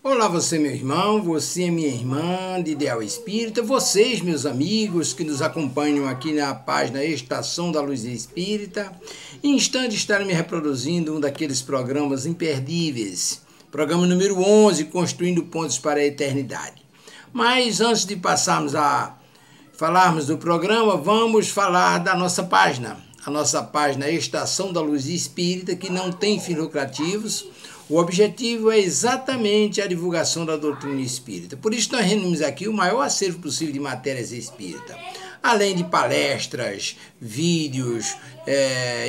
Olá, você, meu irmão, você, minha irmã de Ideal Espírita, vocês, meus amigos que nos acompanham aqui na página Estação da Luz Espírita. Em instante estarei me reproduzindo um daqueles programas imperdíveis, programa número 11, Construindo Pontos para a Eternidade. Mas antes de passarmos a falarmos do programa, vamos falar da nossa página. A nossa página Estação da Luz Espírita, que não tem fins lucrativos. O objetivo é exatamente a divulgação da doutrina espírita. Por isso nós reunimos aqui o maior acervo possível de matérias espíritas. Além de palestras, vídeos,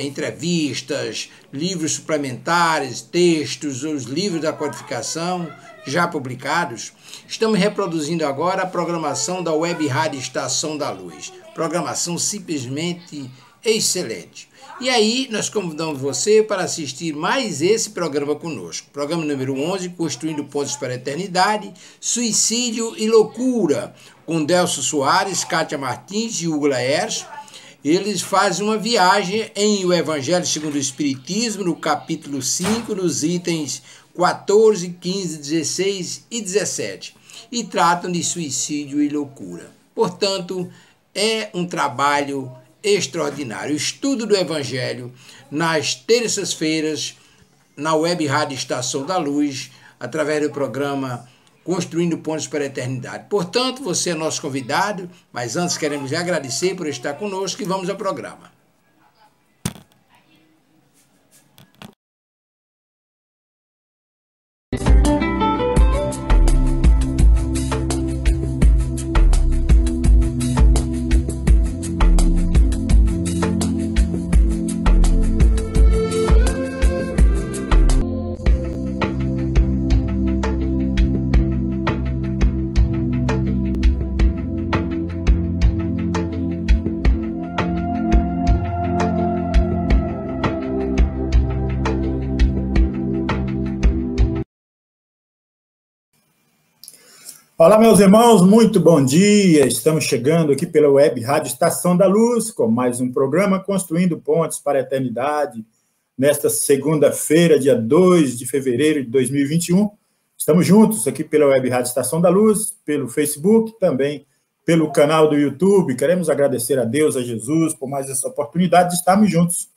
entrevistas, livros suplementares, textos, os livros da codificação já publicados, estamos reproduzindo agora a programação da Web Rádio Estação da Luz. Programação simplesmente excelente. E aí, nós convidamos você para assistir mais esse programa conosco. Programa número 11, Construindo Pontos para a Eternidade, Suicídio e Loucura, com Delcio Soares, Kátia Martins e Hugo Laércio. Eles fazem uma viagem em O Evangelho segundo o Espiritismo, no capítulo 5, nos itens 14, 15, 16 e 17, e tratam de suicídio e loucura. Portanto, é um trabalho extraordinário. O estudo do Evangelho nas terças-feiras na Web Rádio Estação da Luz, através do programa Construindo Pontos para a Eternidade. Portanto, você é nosso convidado, mas antes queremos lhe agradecer por estar conosco e vamos ao programa. Olá, meus irmãos, muito bom dia. Estamos chegando aqui pela Web Rádio Estação da Luz com mais um programa Construindo Pontes para a Eternidade. Nesta segunda-feira, dia 2 de fevereiro de 2021, estamos juntos aqui pela Web Rádio Estação da Luz, pelo Facebook, também pelo canal do YouTube. Queremos agradecer a Deus, a Jesus, por mais essa oportunidade de estarmos juntos.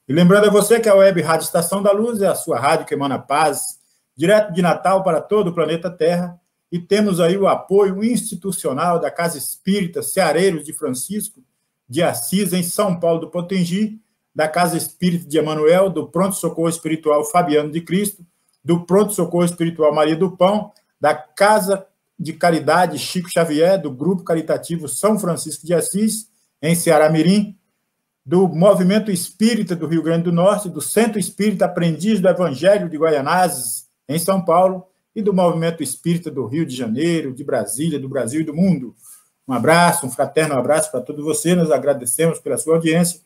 E lembrando a você que a Web Rádio Estação da Luz é a sua rádio que emana paz, direto de Natal para todo o planeta Terra. E temos aí o apoio institucional da Casa Espírita Ceareiros de Francisco de Assis, em São Paulo do Potengi, da Casa Espírita de Emanuel, do Pronto Socorro Espiritual Fabiano de Cristo, do Pronto Socorro Espiritual Maria do Pão, da Casa de Caridade Chico Xavier, do Grupo Caritativo São Francisco de Assis, em Ceará-Mirim, do Movimento Espírita do Rio Grande do Norte, do Centro Espírita Aprendiz do Evangelho de Guaianazes, em São Paulo, e do Movimento Espírita do Rio de Janeiro, de Brasília, do Brasil e do mundo. Um abraço, um fraterno abraço para todos vocês, nós agradecemos pela sua audiência.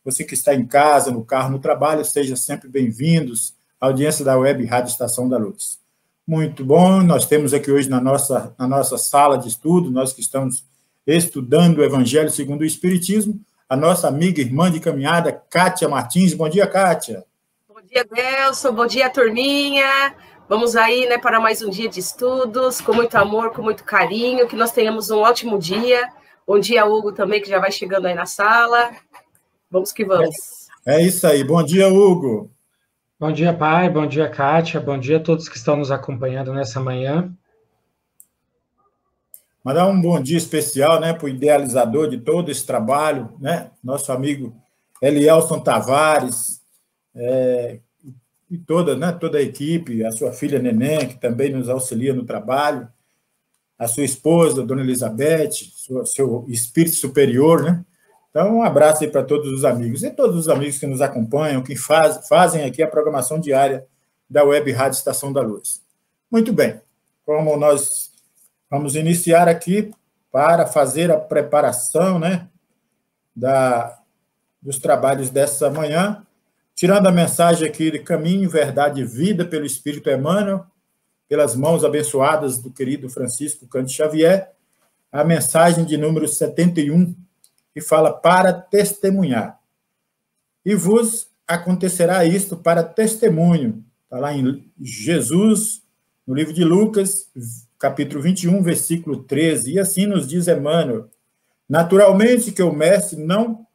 Você que está em casa, no carro, no trabalho, sejam sempre bem-vindos à audiência da Web Rádio Estação da Luz. Muito bom, nós temos aqui hoje na nossa sala de estudo, nós que estamos estudando o Evangelho segundo o Espiritismo, a nossa amiga e irmã de caminhada, Kátia Martins. Bom dia, Kátia. Bom dia, Delcio. Bom dia, turminha. Vamos aí, né, para mais um dia de estudos, com muito amor, com muito carinho, que nós tenhamos um ótimo dia. Bom dia, Hugo, também, que já vai chegando aí na sala. Vamos que vamos. É isso aí. Bom dia, Hugo. Bom dia, pai. Bom dia, Kátia. Bom dia a todos que estão nos acompanhando nessa manhã. Mandar um bom dia especial, né, para o idealizador de todo esse trabalho, né, nosso amigo Elielson Tavares, e toda a equipe, a sua filha Neném, que também nos auxilia no trabalho, a sua esposa, Dona Elizabeth, seu espírito superior, né? Então, um abraço aí para todos os amigos, e todos os amigos que nos acompanham, que fazem aqui a programação diária da Web Rádio Estação da Luz. Muito bem, como nós vamos iniciar aqui para fazer a preparação, né, dos trabalhos dessa manhã, tirando a mensagem aqui de Caminho, Verdade e Vida pelo Espírito Emmanuel, pelas mãos abençoadas do querido Francisco Cândido Xavier, a mensagem de número 71, que fala para testemunhar. E vos acontecerá isto para testemunho. Está lá em Jesus, no livro de Lucas, capítulo 21, versículo 13, e assim nos diz Emmanuel: naturalmente que o mestre não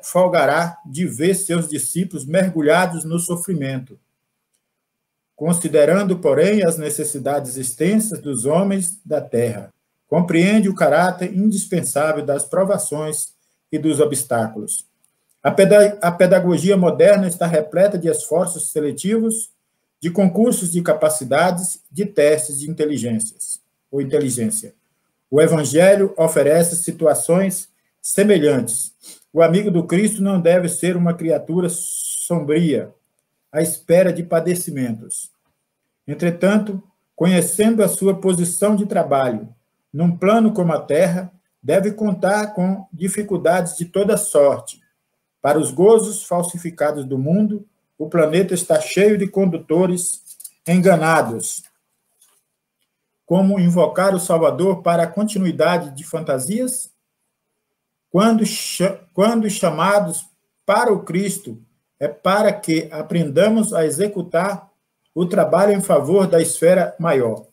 folgará de ver seus discípulos mergulhados no sofrimento, considerando, porém, as necessidades extensas dos homens da terra. Compreende o caráter indispensável das provações e dos obstáculos. A pedagogia moderna está repleta de esforços seletivos, de concursos de capacidades, de testes de inteligência. O Evangelho oferece situações semelhantes. O amigo do Cristo não deve ser uma criatura sombria, à espera de padecimentos. Entretanto, conhecendo a sua posição de trabalho, num plano como a Terra, deve contar com dificuldades de toda sorte. Para os gozos falsificados do mundo, o planeta está cheio de condutores enganados. Como invocar o Salvador para a continuidade de fantasias? Quando chamados para o Cristo, é para que aprendamos a executar o trabalho em favor da esfera maior,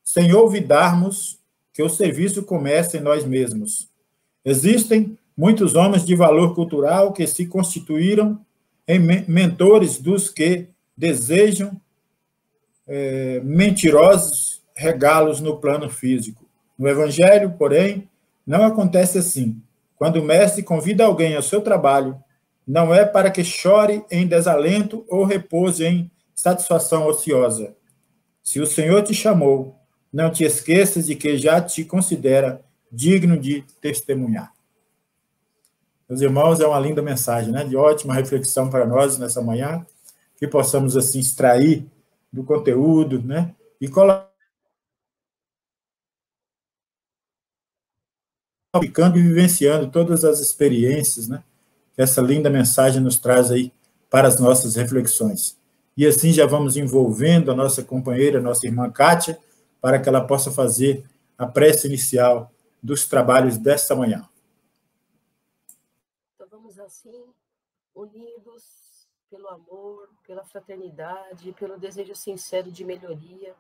sem olvidarmos que o serviço começa em nós mesmos. Existem muitos homens de valor cultural que se constituíram em mentores dos que desejam mentirosos regalos no plano físico. No Evangelho, porém, não acontece assim. Quando o mestre convida alguém ao seu trabalho, não é para que chore em desalento ou repouse em satisfação ociosa. Se o Senhor te chamou, não te esqueças de que já te considera digno de testemunhar. Meus irmãos, é uma linda mensagem, né? De ótima reflexão para nós nessa manhã, que possamos assim extrair do conteúdo, né? E colocar ficando e vivenciando todas as experiências, né, que essa linda mensagem nos traz aí para as nossas reflexões. E assim já vamos envolvendo a nossa companheira, a nossa irmã Kátia, para que ela possa fazer a prece inicial dos trabalhos desta manhã. Então vamos assim, unidos pelo amor, pela fraternidade, pelo desejo sincero de melhoria.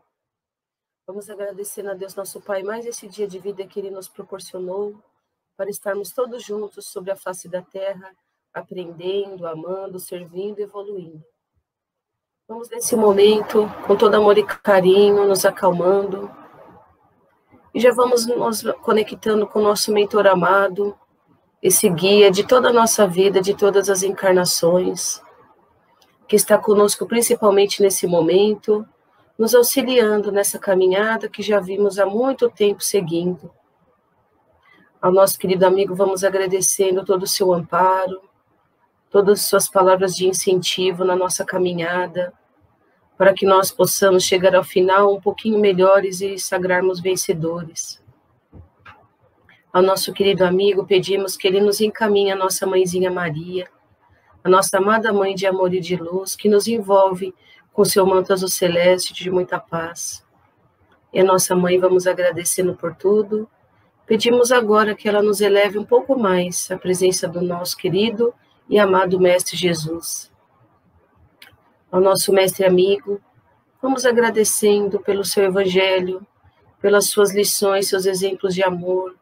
Vamos agradecer a Deus, nosso Pai, mais esse dia de vida que Ele nos proporcionou, para estarmos todos juntos sobre a face da terra, aprendendo, amando, servindo e evoluindo. Vamos nesse momento, com todo amor e carinho, nos acalmando, e já vamos nos conectando com o nosso mentor amado, esse guia de toda a nossa vida, de todas as encarnações, que está conosco principalmente nesse momento, nos auxiliando nessa caminhada que já vimos há muito tempo seguindo. Ao nosso querido amigo, vamos agradecendo todo o seu amparo, todas as suas palavras de incentivo na nossa caminhada, para que nós possamos chegar ao final um pouquinho melhores e sagrarmos vencedores. Ao nosso querido amigo, pedimos que ele nos encaminhe a nossa mãezinha Maria, a nossa amada mãe de amor e de luz, que nos envolve com seu manto azul celeste de muita paz. E a nossa mãe, vamos agradecendo por tudo. Pedimos agora que ela nos eleve um pouco mais à presença do nosso querido e amado Mestre Jesus. Ao nosso Mestre amigo, vamos agradecendo pelo seu Evangelho, pelas suas lições, seus exemplos de amor,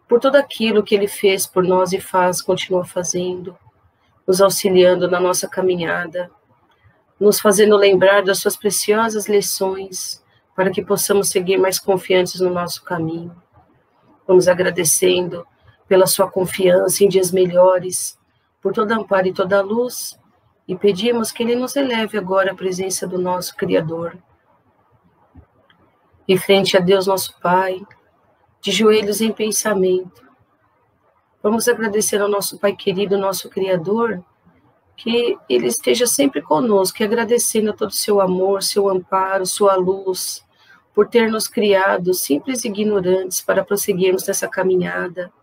por tudo aquilo que ele fez por nós e faz, continua fazendo, nos auxiliando na nossa caminhada, nos fazendo lembrar das suas preciosas lições, para que possamos seguir mais confiantes no nosso caminho. Vamos agradecendo pela sua confiança em dias melhores, por todo amparo e toda luz, e pedimos que ele nos eleve agora à presença do nosso Criador. E frente a Deus, nosso Pai, de joelhos em pensamento, vamos agradecer ao nosso Pai querido, nosso Criador, que Ele esteja sempre conosco, e agradecendo a todo o seu amor, seu amparo, sua luz, por ter nos criado simples e ignorantes para prosseguirmos nessa caminhada,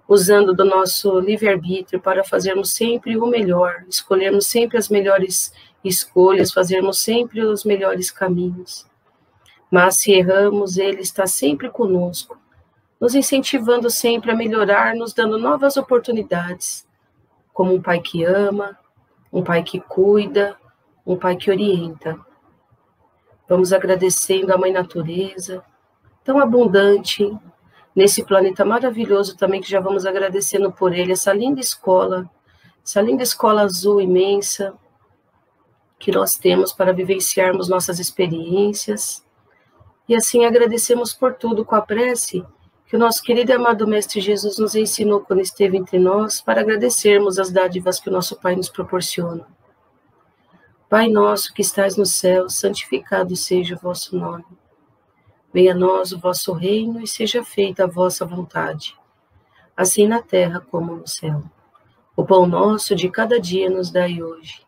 usando do nosso livre-arbítrio para fazermos sempre o melhor, escolhermos sempre as melhores escolhas, fazermos sempre os melhores caminhos. Mas se erramos, Ele está sempre conosco, nos incentivando sempre a melhorar, nos dando novas oportunidades, como um Pai que ama, um Pai que cuida, um Pai que orienta. Vamos agradecendo a Mãe Natureza, tão abundante, nesse planeta maravilhoso também, que já vamos agradecendo por ele, essa linda escola azul imensa, que nós temos para vivenciarmos nossas experiências. E assim agradecemos por tudo com a prece que o nosso querido e amado Mestre Jesus nos ensinou quando esteve entre nós, para agradecermos as dádivas que o nosso Pai nos proporciona. Pai nosso que estais no céu, santificado seja o vosso nome. Venha a nós o vosso reino e seja feita a vossa vontade, assim na terra como no céu. O pão nosso de cada dia nos dai hoje.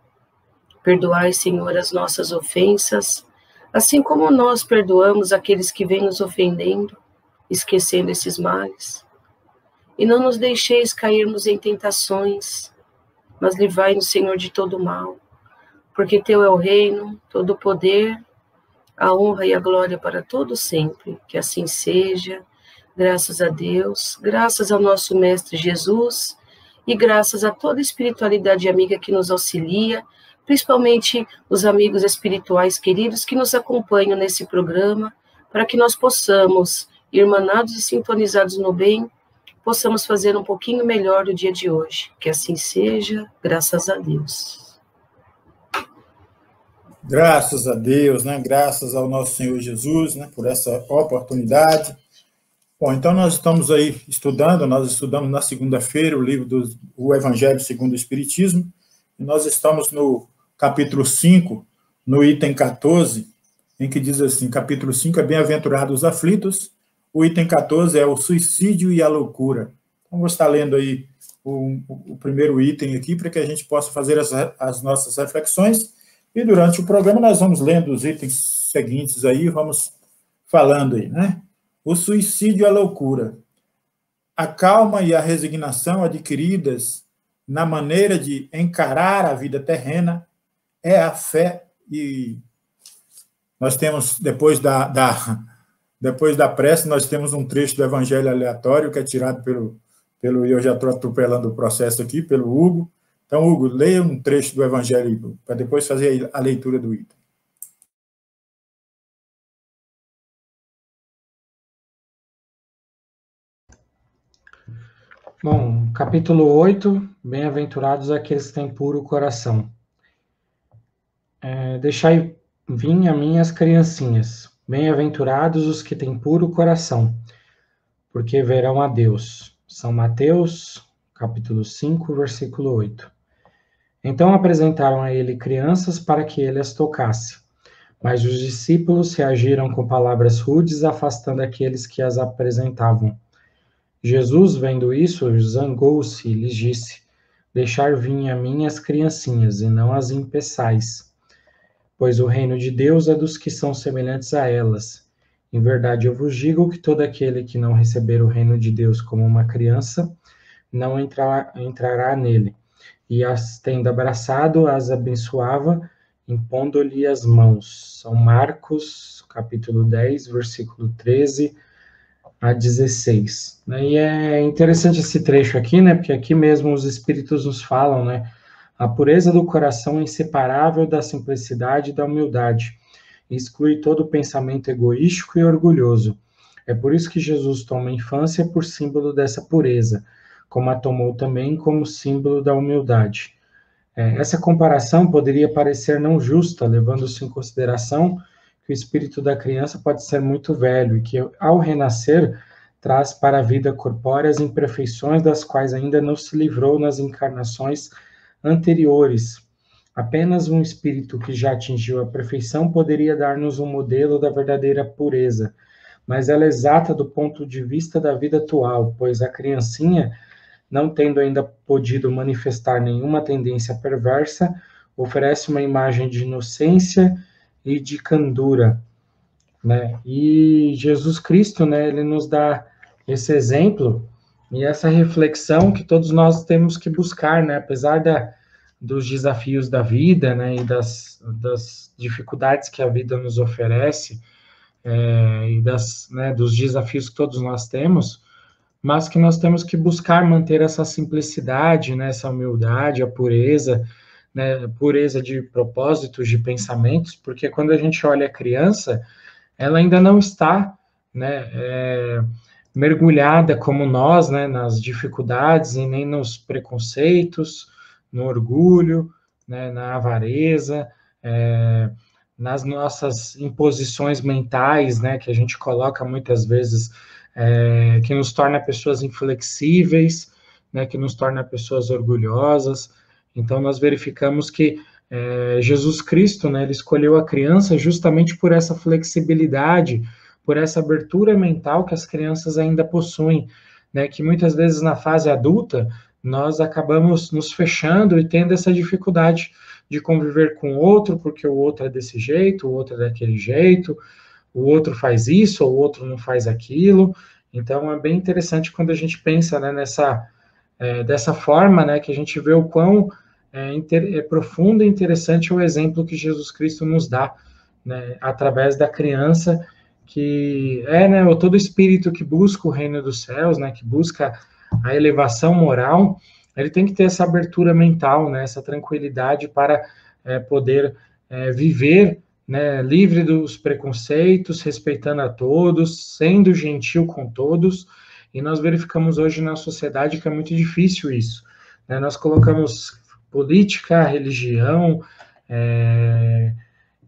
Perdoai, Senhor, as nossas ofensas, assim como nós perdoamos aqueles que vêm nos ofendendo, esquecendo esses males. E não nos deixeis cairmos em tentações, mas livrai-nos, Senhor, de todo mal, porque teu é o reino, todo o poder, a honra e a glória para todos sempre. Que assim seja, graças a Deus, graças ao nosso Mestre Jesus, e graças a toda a espiritualidade amiga que nos auxilia, principalmente os amigos espirituais queridos que nos acompanham nesse programa, para que nós possamos, irmanados e sintonizados no bem, possamos fazer um pouquinho melhor o dia de hoje. Que assim seja, graças a Deus. Graças a Deus, né? Graças ao nosso Senhor Jesus, né? Por essa oportunidade. Bom, então nós estamos aí estudando, nós estudamos na segunda-feira o livro do Evangelho segundo o Espiritismo, e nós estamos no capítulo 5, no item 14, em que diz assim, capítulo 5 é bem-aventurados os aflitos, o item 14 é o suicídio e a loucura. Então, vou estar lendo aí o primeiro item aqui, para que a gente possa fazer as nossas reflexões, e durante o programa nós vamos lendo os itens seguintes aí, vamos falando aí, né? O suicídio e a loucura. A calma e a resignação adquiridas na maneira de encarar a vida terrena é a fé. E nós temos, depois da prece, nós temos um trecho do Evangelho aleatório, que é tirado eu já estou atropelando o processo aqui, pelo Hugo. Então, Hugo, leia um trecho do Evangelho para depois fazer a leitura do item. Bom, capítulo 8, bem-aventurados aqueles que têm puro coração. Deixai vir a mim as criancinhas, bem-aventurados os que têm puro coração, porque verão a Deus. São Mateus, capítulo 5, versículo 8. Então apresentaram a ele crianças para que ele as tocasse, mas os discípulos reagiram com palavras rudes, afastando aqueles que as apresentavam. Jesus, vendo isso, zangou-se e lhes disse: deixar vir a mim as criancinhas, e não as impeçais, pois o reino de Deus é dos que são semelhantes a elas. Em verdade, eu vos digo que todo aquele que não receber o reino de Deus como uma criança, não entrará nele. E as tendo abraçado, as abençoava, impondo-lhe as mãos. São Marcos, capítulo 10, versículo 13 a 16. E é interessante esse trecho aqui, né? Porque aqui mesmo os Espíritos nos falam, né? A pureza do coração é inseparável da simplicidade e da humildade. Exclui todo o pensamento egoístico e orgulhoso. É por isso que Jesus toma a infância por símbolo dessa pureza, como a tomou também como símbolo da humildade. Essa comparação poderia parecer não justa, levando-se em consideração que o espírito da criança pode ser muito velho e que, ao renascer, traz para a vida corpórea as imperfeições das quais ainda não se livrou nas encarnações anteriores. Apenas um espírito que já atingiu a perfeição poderia dar-nos um modelo da verdadeira pureza, mas ela é exata do ponto de vista da vida atual, pois a criancinha, não tendo ainda podido manifestar nenhuma tendência perversa, oferece uma imagem de inocência e de candura, né? E Jesus Cristo, né, ele nos dá esse exemplo e essa reflexão que todos nós temos que buscar, né, apesar dos desafios da vida, né, e das dificuldades que a vida nos oferece, e dos desafios que todos nós temos, mas que nós temos que buscar manter essa simplicidade, né, essa humildade, a pureza, né, pureza de propósitos, de pensamentos, porque quando a gente olha a criança, ela ainda não está, né, mergulhada como nós, né, nas dificuldades e nem nos preconceitos, no orgulho, né, na avareza, nas nossas imposições mentais, né, que a gente coloca muitas vezes, que nos torna pessoas inflexíveis, né, que nos torna pessoas orgulhosas. Então, nós verificamos que Jesus Cristo, né, ele escolheu a criança justamente por essa flexibilidade, por essa abertura mental que as crianças ainda possuem, né, que muitas vezes na fase adulta nós acabamos nos fechando e tendo essa dificuldade de conviver com o outro, porque o outro é desse jeito, o outro é daquele jeito, o outro faz isso, ou o outro não faz aquilo. Então, é bem interessante quando a gente pensa, né, dessa forma, né, que a gente vê o quão profundo e interessante o exemplo que Jesus Cristo nos dá, né, através da criança, que né, todo espírito que busca o reino dos céus, né, que busca a elevação moral, ele tem que ter essa abertura mental, né, essa tranquilidade para poder viver, né, livre dos preconceitos, respeitando a todos, sendo gentil com todos. E nós verificamos hoje na sociedade que é muito difícil isso, né? Nós colocamos política, religião,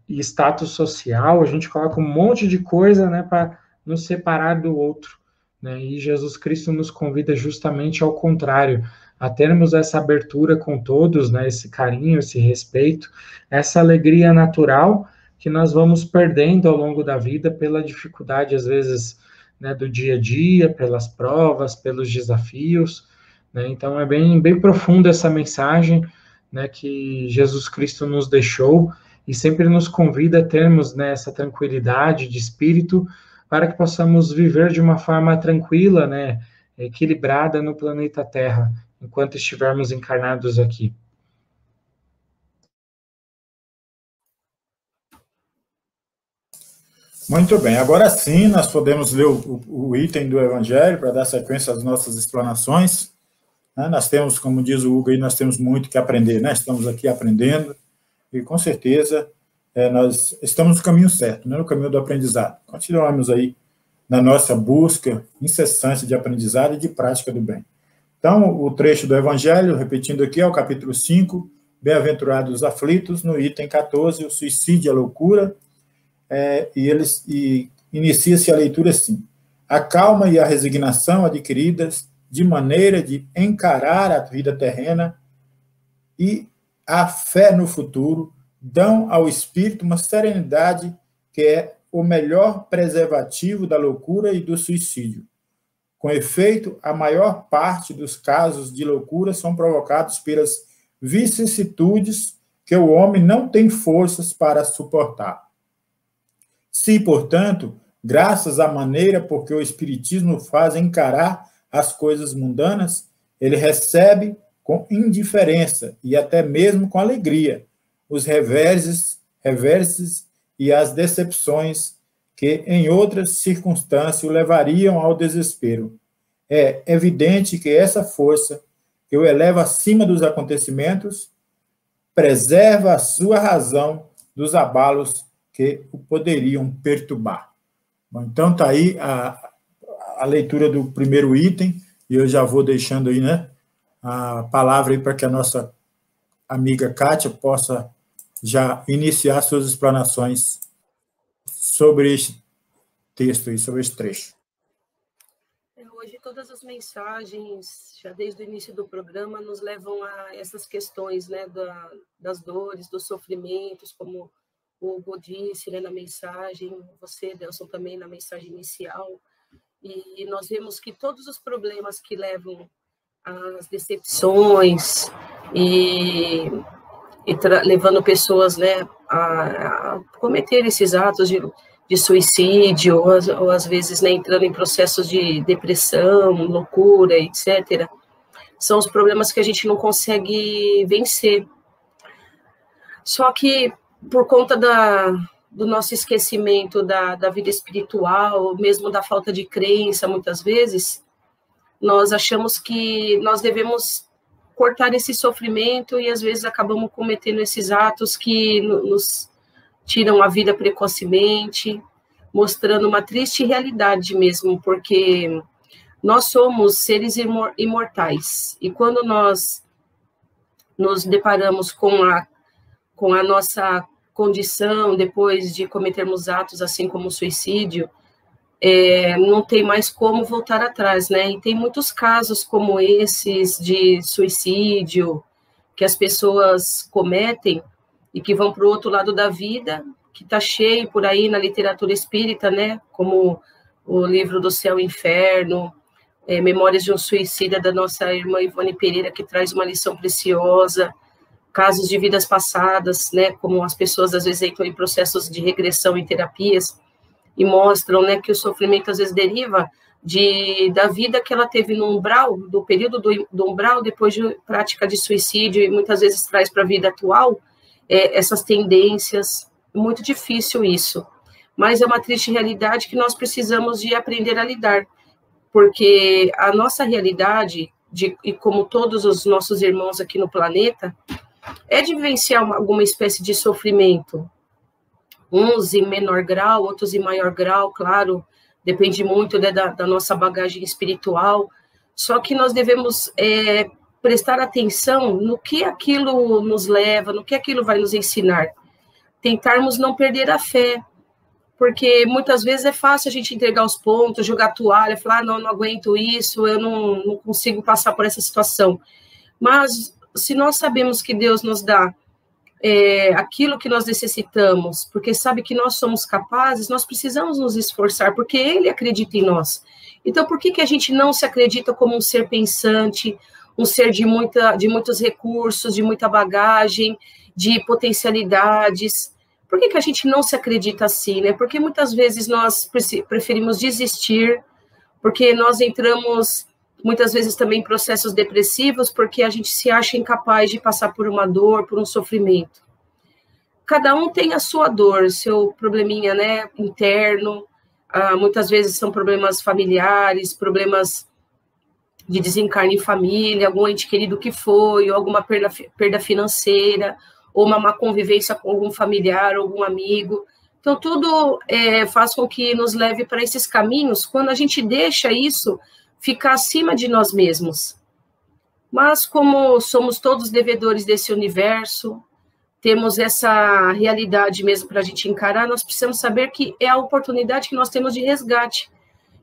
e status social, a gente coloca um monte de coisa, né, para nos separar do outro, né? E Jesus Cristo nos convida justamente ao contrário, a termos essa abertura com todos, né, esse carinho, esse respeito, essa alegria natural que nós vamos perdendo ao longo da vida pela dificuldade, às vezes, né, do dia a dia, pelas provas, pelos desafios, né? Então, é bem profunda essa mensagem, né, que Jesus Cristo nos deixou e sempre nos convida a termos, né, essa tranquilidade de espírito para que possamos viver de uma forma tranquila, né, equilibrada no planeta Terra, enquanto estivermos encarnados aqui. Muito bem, agora sim nós podemos ler o item do Evangelho para dar sequência às nossas explanações. Nós temos, como diz o Hugo, aí, nós temos muito que aprender, né? Estamos aqui aprendendo e, com certeza, nós estamos no caminho certo, né? No caminho do aprendizado. Continuamos aí na nossa busca incessante de aprendizado e de prática do bem. Então, o trecho do Evangelho, repetindo aqui, é o capítulo 5, Bem-aventurados os aflitos, no item 14, o suicídio e a loucura, e inicia-se a leitura assim: a calma e a resignação adquiridas de maneira de encarar a vida terrena e a fé no futuro dão ao espírito uma serenidade que é o melhor preservativo da loucura e do suicídio. Com efeito, a maior parte dos casos de loucura são provocados pelas vicissitudes que o homem não tem forças para suportar. Se, portanto, graças à maneira por que o Espiritismo faz encarar as coisas mundanas, ele recebe com indiferença e até mesmo com alegria os reverses e as decepções que, em outras circunstâncias, o levariam ao desespero. É evidente que essa força, que o eleva acima dos acontecimentos, preserva a sua razão dos abalos que o poderiam perturbar. Bom, então, está aí a leitura do primeiro item, e eu já vou deixando aí, né, a palavra aí para que a nossa amiga Kátia possa já iniciar suas explanações sobre este texto aí, sobre este trecho. Hoje todas as mensagens, já desde o início do programa, nos levam a essas questões, né, das dores, dos sofrimentos, como o Hugo disse, né, na mensagem, você, Delson, também na mensagem inicial, e nós vemos que todos os problemas que levam às decepções e levando pessoas, né, a cometer esses atos de suicídio, ou às vezes, né, entrando em processos de depressão, loucura, etc., são os problemas que a gente não consegue vencer. Só que, por conta do nosso esquecimento da vida espiritual, mesmo da falta de crença, muitas vezes, nós achamos que nós devemos cortar esse sofrimento e às vezes acabamos cometendo esses atos que nos tiram a vida precocemente, mostrando uma triste realidade mesmo, porque nós somos seres imortais, e quando nós nos deparamos com a nossa condição, depois de cometermos atos assim como o suicídio, não tem mais como voltar atrás, né? E tem muitos casos como esses de suicídio que as pessoas cometem e que vão para o outro lado da vida, que está cheio por aí na literatura espírita, né? Como o livro do Céu e Inferno, Memórias de um Suicida, da nossa irmã Ivone Pereira, que traz uma lição preciosa, casos de vidas passadas, né? Como as pessoas às vezes entram em processos de regressão em terapias, e mostram, né, que o sofrimento às vezes deriva da vida que ela teve no umbral, do período do umbral, depois de prática de suicídio, e muitas vezes traz para a vida atual essas tendências. Muito difícil isso, mas é uma triste realidade que nós precisamos de aprender a lidar, porque a nossa realidade, e como todos os nossos irmãos aqui no planeta, é de vivenciar alguma espécie de sofrimento, uns em menor grau, outros em maior grau, claro, depende muito, né, da nossa bagagem espiritual, só que nós devemos prestar atenção no que aquilo nos leva, no que aquilo vai nos ensinar, tentarmos não perder a fé, porque muitas vezes é fácil a gente entregar os pontos, jogar a toalha, falar, não aguento isso, eu não consigo passar por essa situação, mas se nós sabemos que Deus nos dá aquilo que nós necessitamos, porque sabe que nós somos capazes, nós precisamos nos esforçar, porque Ele acredita em nós. Então, por que a gente não se acredita como um ser pensante, um ser de muitos recursos, de muita bagagem, de potencialidades? Por que a gente não se acredita assim, né? Porque muitas vezes nós preferimos desistir, porque nós entramos muitas vezes também em processos depressivos, porque a gente se acha incapaz de passar por uma dor, por um sofrimento. Cada um tem a sua dor, seu probleminha, né, interno, muitas vezes são problemas familiares, problemas de desencarne em família, algum ente querido que foi, ou alguma perda financeira, ou uma má convivência com algum familiar, algum amigo. Então, tudo faz com que nos leve para esses caminhos, quando a gente deixa isso ficar acima de nós mesmos. Mas como somos todos devedores desse universo, temos essa realidade mesmo para a gente encarar, nós precisamos saber que é a oportunidade que nós temos de resgate.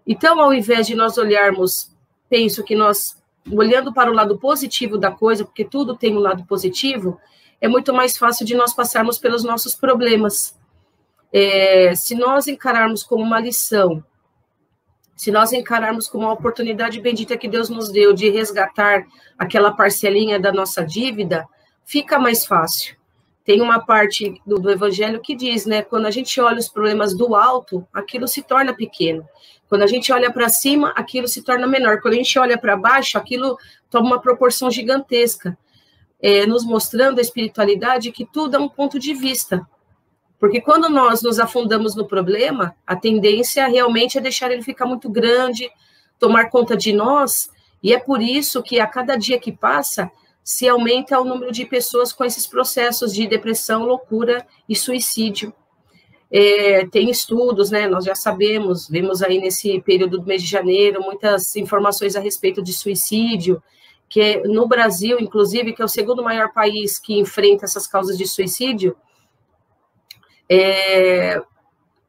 Então, ao invés de nós olharmos, penso que nós, olhando para o lado positivo da coisa, porque tudo tem um lado positivo, é muito mais fácil de nós passarmos pelos nossos problemas. Se nós encararmos como uma lição, se nós encararmos como uma oportunidade bendita que Deus nos deu de resgatar aquela parcelinha da nossa dívida, fica mais fácil. Tem uma parte do Evangelho que diz, né, quando a gente olha os problemas do alto, aquilo se torna pequeno. Quando a gente olha para cima, aquilo se torna menor. Quando a gente olha para baixo, aquilo toma uma proporção gigantesca, nos mostrando a espiritualidade que tudo é um ponto de vista. Porque quando nós nos afundamos no problema, a tendência realmente é deixar ele ficar muito grande, tomar conta de nós, e é por isso que a cada dia que passa, se aumenta o número de pessoas com esses processos de depressão, loucura e suicídio. Tem estudos, né, nós já sabemos, vemos aí nesse período do mês de janeiro, muitas informações a respeito de suicídio, que no Brasil, inclusive, que é o segundo maior país que enfrenta essas causas de suicídio,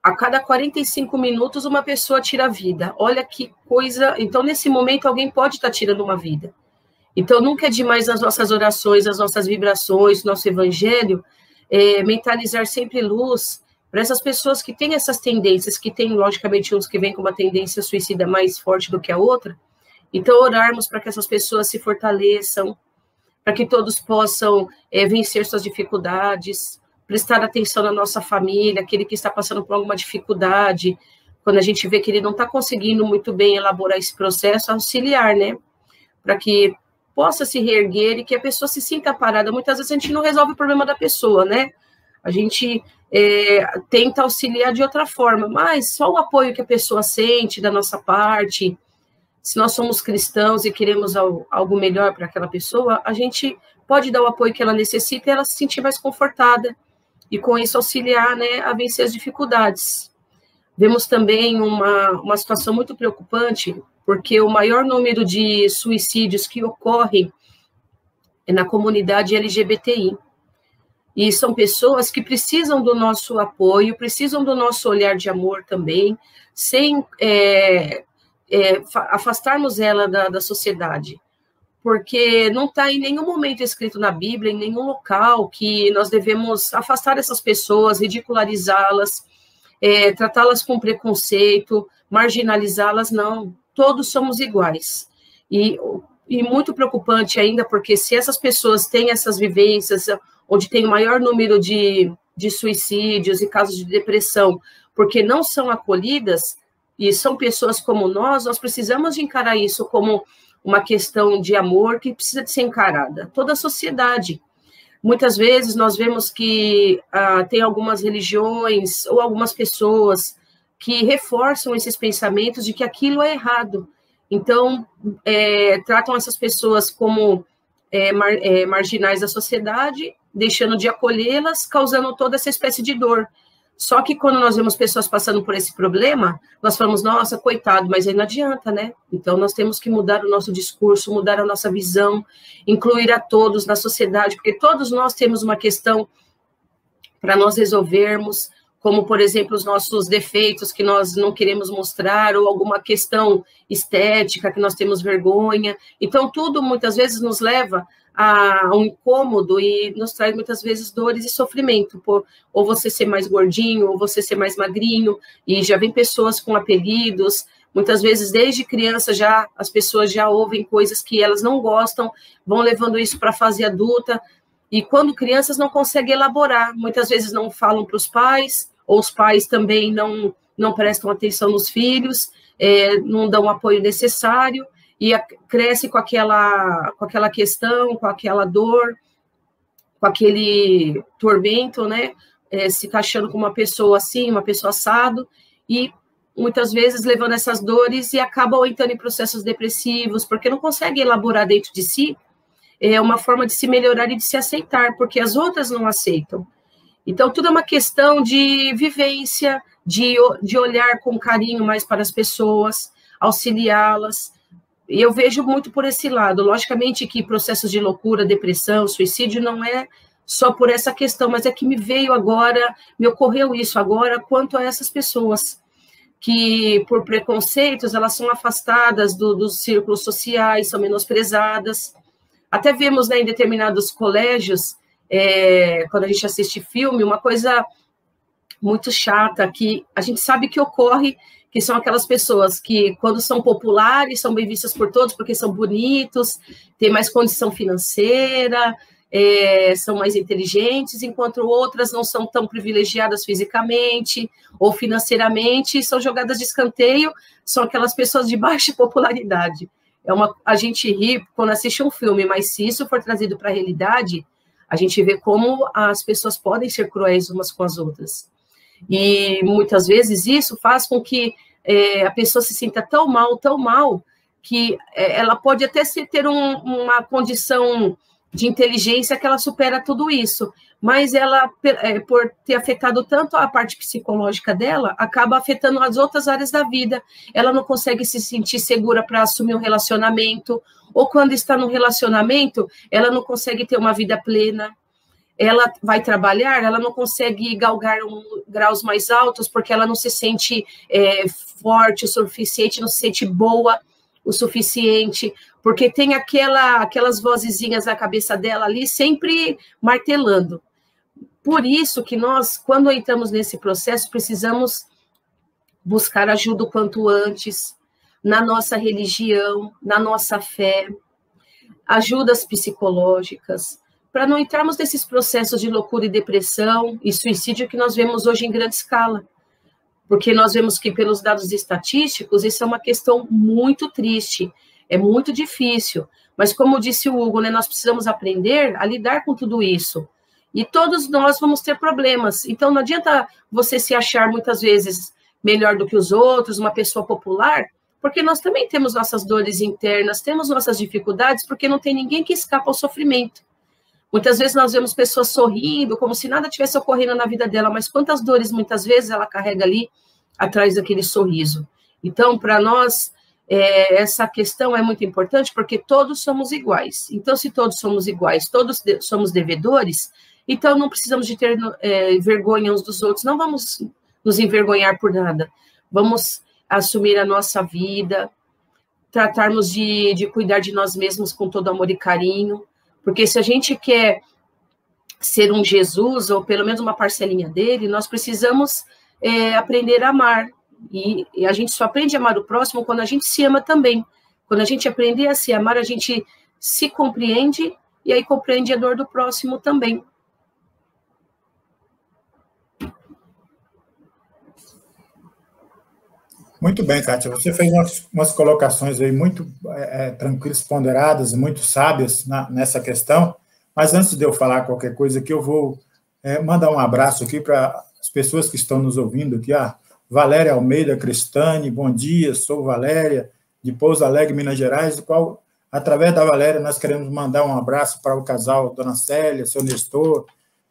a cada 45 minutos uma pessoa tira a vida. Olha que coisa. Então, nesse momento, alguém pode estar tirando uma vida. Então, nunca é demais as nossas orações, as nossas vibrações, nosso evangelho, mentalizar sempre luz para essas pessoas que têm essas tendências, que tem, logicamente, uns que vêm com uma tendência suicida mais forte do que a outra. Então, orarmos para que essas pessoas se fortaleçam, para que todos possam vencer suas dificuldades, prestar atenção na nossa família, aquele que está passando por alguma dificuldade, quando a gente vê que ele não está conseguindo muito bem elaborar esse processo, auxiliar, né? Para que possa se reerguer e que a pessoa se sinta parada. Muitas vezes a gente não resolve o problema da pessoa, né? A gente tenta auxiliar de outra forma, mas só o apoio que a pessoa sente da nossa parte, se nós somos cristãos e queremos algo melhor para aquela pessoa, a gente pode dar o apoio que ela necessita e ela se sentir mais confortada, e com isso auxiliar, né, a vencer as dificuldades. Vemos também uma situação muito preocupante, porque o maior número de suicídios que ocorrem é na comunidade LGBTI. E são pessoas que precisam do nosso apoio, precisam do nosso olhar de amor também, sem afastarmos ela da sociedade. Porque não está em nenhum momento escrito na Bíblia, em nenhum local, que nós devemos afastar essas pessoas, ridicularizá-las, tratá-las com preconceito, marginalizá-las, não. Todos somos iguais. E muito preocupante ainda, porque se essas pessoas têm essas vivências, onde tem o maior número de suicídios e casos de depressão, porque não são acolhidas, e são pessoas como nós precisamos de encarar isso como uma questão de amor que precisa de ser encarada. Toda a sociedade. Muitas vezes nós vemos que tem algumas religiões ou algumas pessoas que reforçam esses pensamentos de que aquilo é errado. Então, tratam essas pessoas como marginais da sociedade, deixando de acolhê-las, causando toda essa espécie de dor. Só que quando nós vemos pessoas passando por esse problema, nós falamos, nossa, coitado, mas aí não adianta, né? Então, nós temos que mudar o nosso discurso, mudar a nossa visão, incluir a todos na sociedade, porque todos nós temos uma questão para nós resolvermos, como, por exemplo, os nossos defeitos que nós não queremos mostrar, ou alguma questão estética que nós temos vergonha. Então, tudo, muitas vezes, nos leva a um incômodo e nos traz, muitas vezes, dores e sofrimento, por ou você ser mais gordinho, ou você ser mais magrinho, e já vem pessoas com apelidos, muitas vezes, desde criança, as pessoas já ouvem coisas que elas não gostam, vão levando isso para a fase adulta, e quando crianças não conseguem elaborar, muitas vezes não falam para os pais, ou os pais também não prestam atenção nos filhos, não dão o apoio necessário, e cresce com aquela questão, com aquela dor, com aquele tormento, né? Se achando como uma pessoa assim, uma pessoa assado, e muitas vezes levando essas dores e acabam entrando em processos depressivos, porque não consegue elaborar dentro de si uma forma de se melhorar e de se aceitar, porque as outras não aceitam. Então, tudo é uma questão de vivência, de olhar com carinho mais para as pessoas, auxiliá-las. E eu vejo muito por esse lado. Logicamente que processos de loucura, depressão, suicídio não é só por essa questão, mas é que me ocorreu isso agora quanto a essas pessoas que, por preconceitos, elas são afastadas dos círculos sociais, são menosprezadas. Até vemos, né, em determinados colégios, quando a gente assiste filme, uma coisa muito chata, que a gente sabe que ocorre, que são aquelas pessoas que, quando são populares, são bem vistas por todos, porque são bonitos, têm mais condição financeira, são mais inteligentes, enquanto outras não são tão privilegiadas fisicamente ou financeiramente, são jogadas de escanteio, são aquelas pessoas de baixa popularidade. A gente ri quando assiste um filme, mas se isso for trazido para a realidade, a gente vê como as pessoas podem ser cruéis umas com as outras. E muitas vezes isso faz com que a pessoa se sinta tão mal, que ela pode até ter uma condição de inteligência que ela supera tudo isso, mas ela, por ter afetado tanto a parte psicológica dela, acaba afetando as outras áreas da vida. Ela não consegue se sentir segura para assumir um relacionamento, ou quando está no relacionamento, ela não consegue ter uma vida plena. Ela vai trabalhar, ela não consegue galgar graus mais altos, porque ela não se sente forte o suficiente, não se sente boa o suficiente, porque tem aquelas vozezinhas na cabeça dela ali, sempre martelando. Por isso que nós, quando entramos nesse processo, precisamos buscar ajuda o quanto antes, na nossa religião, na nossa fé, ajudas psicológicas, para não entrarmos nesses processos de loucura e depressão e suicídio que nós vemos hoje em grande escala. Porque nós vemos que, pelos dados estatísticos, isso é uma questão muito triste, é muito difícil. Mas, como disse o Hugo, né, nós precisamos aprender a lidar com tudo isso. E todos nós vamos ter problemas. Então, não adianta você se achar, muitas vezes, melhor do que os outros, uma pessoa popular, porque nós também temos nossas dores internas, temos nossas dificuldades, porque não tem ninguém que escapa ao sofrimento. Muitas vezes nós vemos pessoas sorrindo, como se nada tivesse ocorrendo na vida dela, mas quantas dores, muitas vezes, ela carrega ali atrás daquele sorriso. Então, para nós, essa questão é muito importante, porque todos somos iguais. Então, se todos somos iguais, todos somos devedores, então não precisamos de ter vergonha uns dos outros, não vamos nos envergonhar por nada. Vamos assumir a nossa vida, tratarmos de cuidar de nós mesmos com todo amor e carinho, porque se a gente quer ser um Jesus, ou pelo menos uma parcelinha dele, nós precisamos aprender a amar. E a gente só aprende a amar o próximo quando a gente se ama também. Quando a gente aprender a se amar, a gente se compreende e aí compreende a dor do próximo também. Muito bem, Kátia. Você fez umas colocações aí muito tranquilas, ponderadas, muito sábias nessa questão. Mas antes de eu falar qualquer coisa aqui, eu vou mandar um abraço aqui para as pessoas que estão nos ouvindo aqui. Valéria Almeida Cristani, bom dia, sou Valéria, de Pouso Alegre, Minas Gerais, do qual, através da Valéria, nós queremos mandar um abraço para o casal Dona Célia, seu Nestor,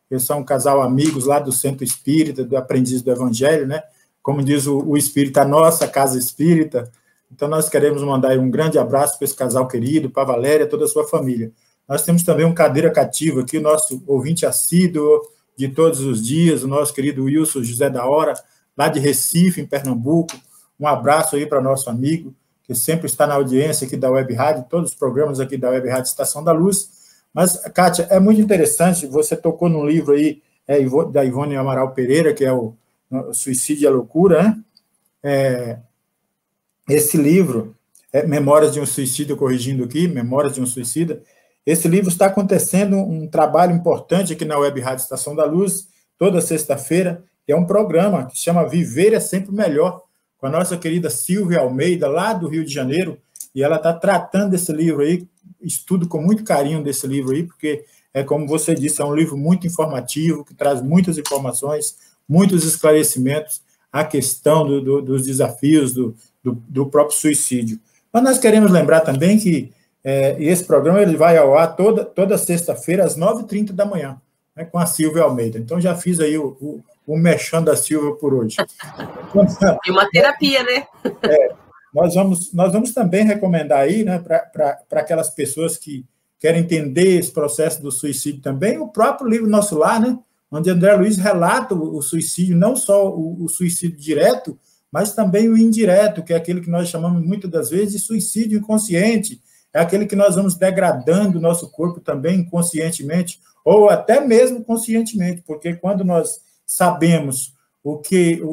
eles são um casal amigos lá do Centro Espírita, do Aprendiz do Evangelho, né? Como diz o Espírita, a nossa casa espírita. Então, nós queremos mandar aí um grande abraço para esse casal querido, para a Valéria, toda a sua família. Nós temos também um cadeira cativo aqui, o nosso ouvinte assíduo de todos os dias, o nosso querido Wilson José da Hora, lá de Recife, em Pernambuco. Um abraço aí para nosso amigo, que sempre está na audiência aqui da Web Rádio, todos os programas aqui da Web Rádio Estação da Luz. Mas, Kátia, é muito interessante, você tocou num livro aí, da Ivone Amaral Pereira, que é o Suicídio e a Loucura, né? Esse livro, Memórias de um Suicídio, corrigindo aqui, Memórias de um Suicida, esse livro está acontecendo um trabalho importante aqui na Web Rádio Estação da Luz, toda sexta-feira, é um programa que se chama Viver é Sempre Melhor, com a nossa querida Silvia Almeida, lá do Rio de Janeiro, e ela está tratando desse livro aí, estudo com muito carinho desse livro aí, porque, como você disse, é um livro muito informativo, que traz muitas informações, muitos esclarecimentos à questão dos desafios do próprio suicídio. Mas nós queremos lembrar também que esse programa ele vai ao ar toda sexta-feira, às 9h30 da manhã, né, com a Silvia Almeida. Então, já fiz aí o merchan da Silvia por hoje. E uma terapia, né? Nós vamos também recomendar aí, né, para aquelas pessoas que querem entender esse processo do suicídio também, o próprio livro Nosso Lar, né, onde André Luiz relata o suicídio, não só o suicídio direto, mas também o indireto, que é aquele que nós chamamos muitas das vezes de suicídio inconsciente, é aquele que nós vamos degradando o nosso corpo também inconscientemente, ou até mesmo conscientemente, porque quando nós sabemos o que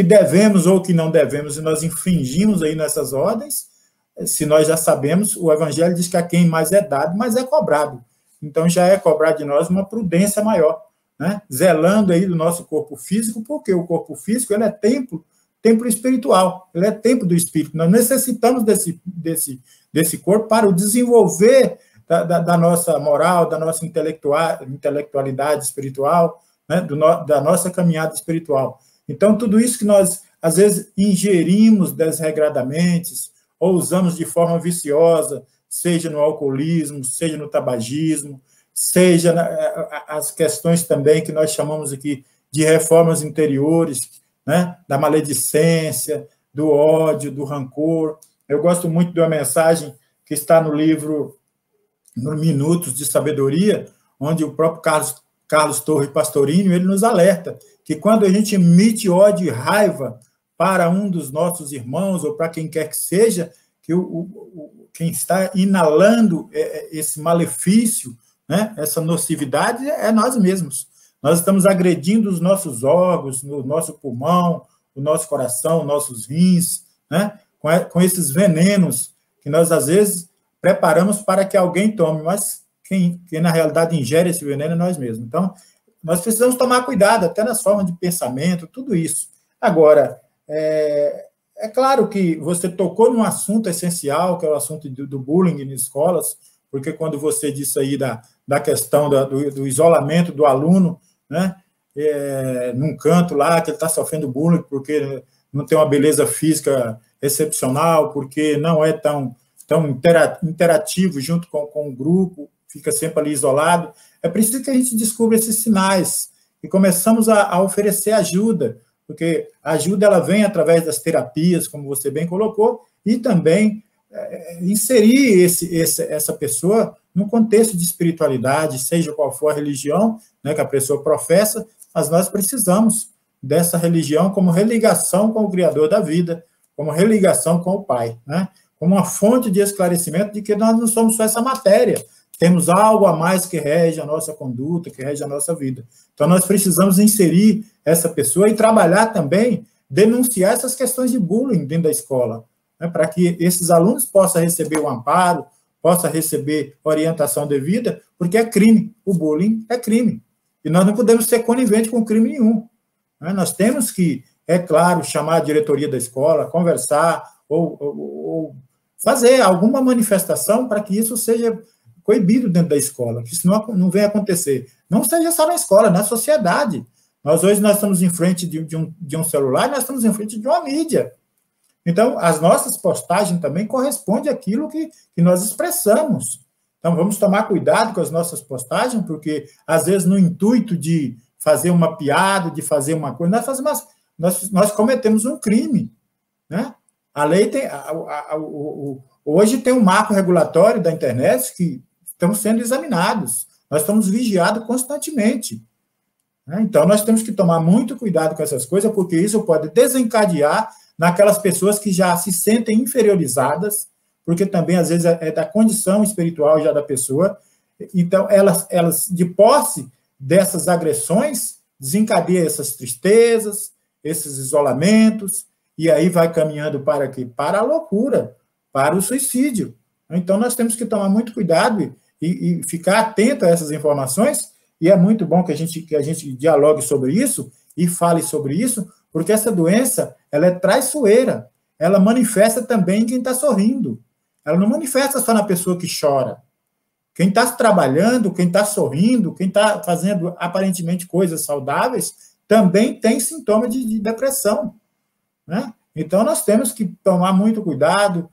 devemos ou o que não devemos, e nós infringimos aí nessas ordens, se nós já sabemos, o Evangelho diz que a quem mais é dado, mais é cobrado. Então, já é cobrado de nós uma prudência maior, né? Zelando aí do nosso corpo físico, porque o corpo físico ele é templo espiritual, ele é templo do Espírito. Nós necessitamos desse corpo para o desenvolver da nossa moral, da nossa intelectualidade espiritual, né? Da nossa caminhada espiritual. Então, tudo isso que nós, às vezes, ingerimos desregradamente, ou usamos de forma viciosa, seja no alcoolismo, seja no tabagismo, seja as questões também que nós chamamos aqui de reformas interiores, né? Da maledicência, do ódio, do rancor. Eu gosto muito de uma mensagem que está no livro no Minutos de Sabedoria, onde o próprio Carlos Torres Pastorinho, ele nos alerta que quando a gente emite ódio e raiva para um dos nossos irmãos, ou para quem quer que seja, que quem está inalando esse malefício, né, essa nocividade, é nós mesmos. Nós estamos agredindo os nossos órgãos, o nosso pulmão, o nosso coração, nossos rins, né, com esses venenos que nós, às vezes, preparamos para que alguém tome, mas quem na realidade ingere esse veneno é nós mesmos. Então, nós precisamos tomar cuidado, até nas formas de pensamento, tudo isso. Agora, é claro que você tocou num assunto essencial, que é o assunto do bullying nas escolas, porque quando você disse aí da questão do isolamento do aluno, né, num canto lá, que ele está sofrendo bullying porque não tem uma beleza física excepcional, porque não é tão interativo junto com o grupo, fica sempre ali isolado. É preciso que a gente descubra esses sinais e começamos a oferecer ajuda, porque a ajuda ela vem através das terapias, como você bem colocou, e também inserir essa pessoa num contexto de espiritualidade, seja qual for a religião, né, que a pessoa professa, mas nós precisamos dessa religião como religação com o Criador da vida, como religação com o Pai, né, como uma fonte de esclarecimento de que nós não somos só essa matéria, temos algo a mais que rege a nossa conduta, que rege a nossa vida. Então, nós precisamos inserir essa pessoa e trabalhar também, denunciar essas questões de bullying dentro da escola, né, para que esses alunos possam receber o amparo, possam receber orientação devida, porque é crime. O bullying é crime. E nós não podemos ser coniventes com crime nenhum. Né? Nós temos que, é claro, chamar a diretoria da escola, conversar, ou fazer alguma manifestação para que isso seja coibido dentro da escola, que isso não venha acontecer. Não seja só na escola, na sociedade. Hoje nós estamos em frente de um celular, nós estamos em frente de uma mídia. Então, as nossas postagens também correspondem àquilo que nós expressamos. Então, vamos tomar cuidado com as nossas postagens, porque, às vezes, no intuito de fazer uma piada, de fazer uma coisa, nós cometemos um crime. Né? A lei tem... Hoje tem um marco regulatório da internet que estão sendo examinados. Nós estamos vigiados constantemente. Então, nós temos que tomar muito cuidado com essas coisas, porque isso pode desencadear naquelas pessoas que já se sentem inferiorizadas, porque também, às vezes, é da condição espiritual já da pessoa. Então, elas de posse dessas agressões, desencadeiam essas tristezas, esses isolamentos, e aí vai caminhando para quê? Para a loucura, para o suicídio. Então, nós temos que tomar muito cuidado e ficar atento a essas informações, e é muito bom que a gente dialogue sobre isso e fale sobre isso, porque essa doença, ela é traiçoeira, ela manifesta também em quem está sorrindo, ela não manifesta só na pessoa que chora. Quem está trabalhando, quem está sorrindo, quem está fazendo aparentemente coisas saudáveis, também tem sintoma de depressão. Né? Então, nós temos que tomar muito cuidado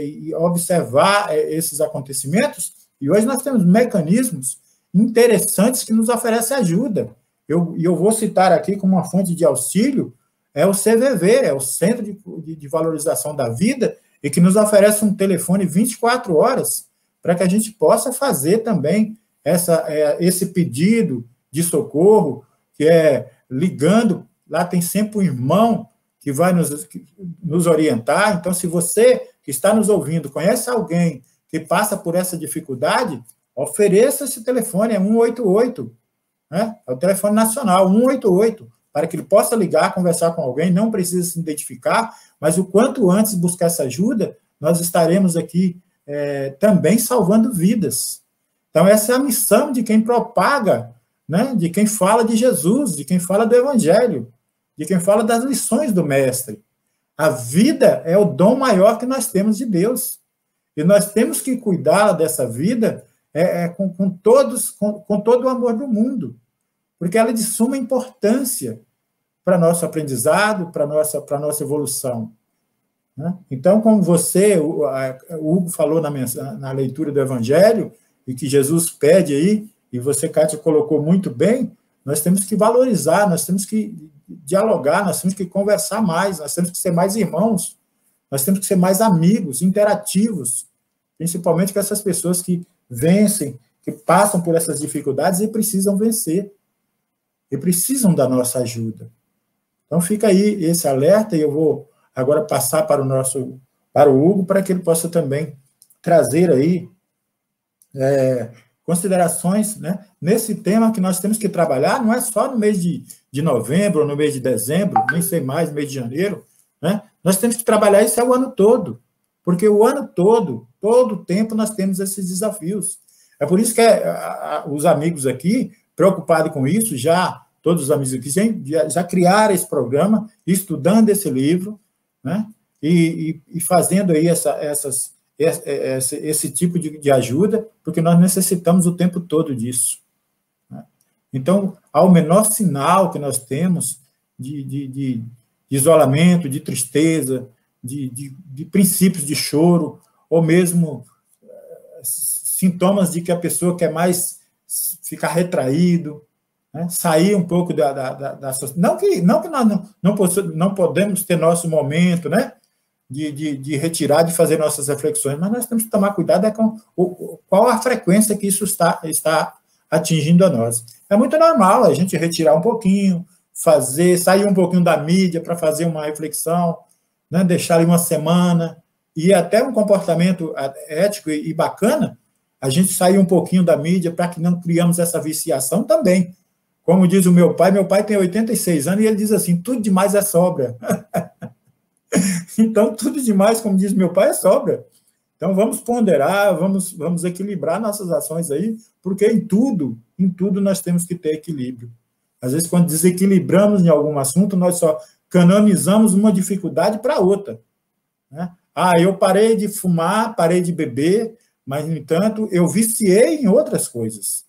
e observar esses acontecimentos, e hoje nós temos mecanismos interessantes que nos oferecem ajuda. Eu vou citar aqui como uma fonte de auxílio, é o CVV, é o Centro de Valorização da Vida, e que nos oferece um telefone 24 horas, para que a gente possa fazer também esse pedido de socorro, que é ligando, lá tem sempre um irmão que vai nos orientar. Então, se você que está nos ouvindo conhece alguém que passa por essa dificuldade, ofereça esse telefone, é 188, né? É o telefone nacional, 188, para que ele possa ligar, conversar com alguém, não precisa se identificar, mas o quanto antes buscar essa ajuda, nós estaremos aqui também salvando vidas. Então, essa é a missão de quem propaga, né? De quem fala de Jesus, de quem fala do Evangelho, de quem fala das lições do Mestre. A vida é o dom maior que nós temos de Deus. E nós temos que cuidar dessa vida com todo o amor do mundo, porque ela é de suma importância para nosso aprendizado, para nossa evolução. Né? Então, como o Hugo falou na leitura do Evangelho, e que Jesus pede aí, e você, Kátia, colocou muito bem, nós temos que valorizar, nós temos que dialogar, nós temos que conversar mais, nós temos que ser mais irmãos, nós temos que ser mais amigos, interativos, principalmente com essas pessoas que vencem, que passam por essas dificuldades e precisam vencer, e precisam da nossa ajuda. Então, fica aí esse alerta, e eu vou agora passar para o Hugo, para que ele possa também trazer aí considerações, né, nesse tema que nós temos que trabalhar, não é só no mês de novembro, ou no mês de dezembro, nem sei mais, no mês de janeiro, né? Nós temos que trabalhar isso o ano todo, porque o ano todo o tempo nós temos esses desafios. É por isso que os amigos aqui, preocupados com isso, todos os amigos aqui já criaram esse programa, estudando esse livro, né? E fazendo aí esse tipo de ajuda, porque nós necessitamos o tempo todo disso. Né? Então, ao menor sinal que nós temos de isolamento, de tristeza, de princípios de choro, ou mesmo sintomas de que a pessoa quer mais ficar retraído, né? Sair um pouco da sociedade. Não que nós não podemos ter nosso momento, né? De retirar, de fazer nossas reflexões, mas nós temos que tomar cuidado com qual a frequência que isso está atingindo a nós. É muito normal a gente retirar um pouquinho, sair um pouquinho da mídia para fazer uma reflexão, né? Deixar ali uma semana, e até um comportamento ético e bacana, a gente sair um pouquinho da mídia para que não criamos essa viciação também. Como diz o meu pai tem 86 anos e ele diz assim, tudo demais é sobra. Então, tudo demais, como diz meu pai, é sobra. Então, vamos ponderar, vamos equilibrar nossas ações aí, porque em tudo nós temos que ter equilíbrio. Às vezes, quando desequilibramos em algum assunto, nós só canonizamos uma dificuldade para outra, né? Eu parei de fumar, parei de beber, mas, no entanto, eu viciei em outras coisas.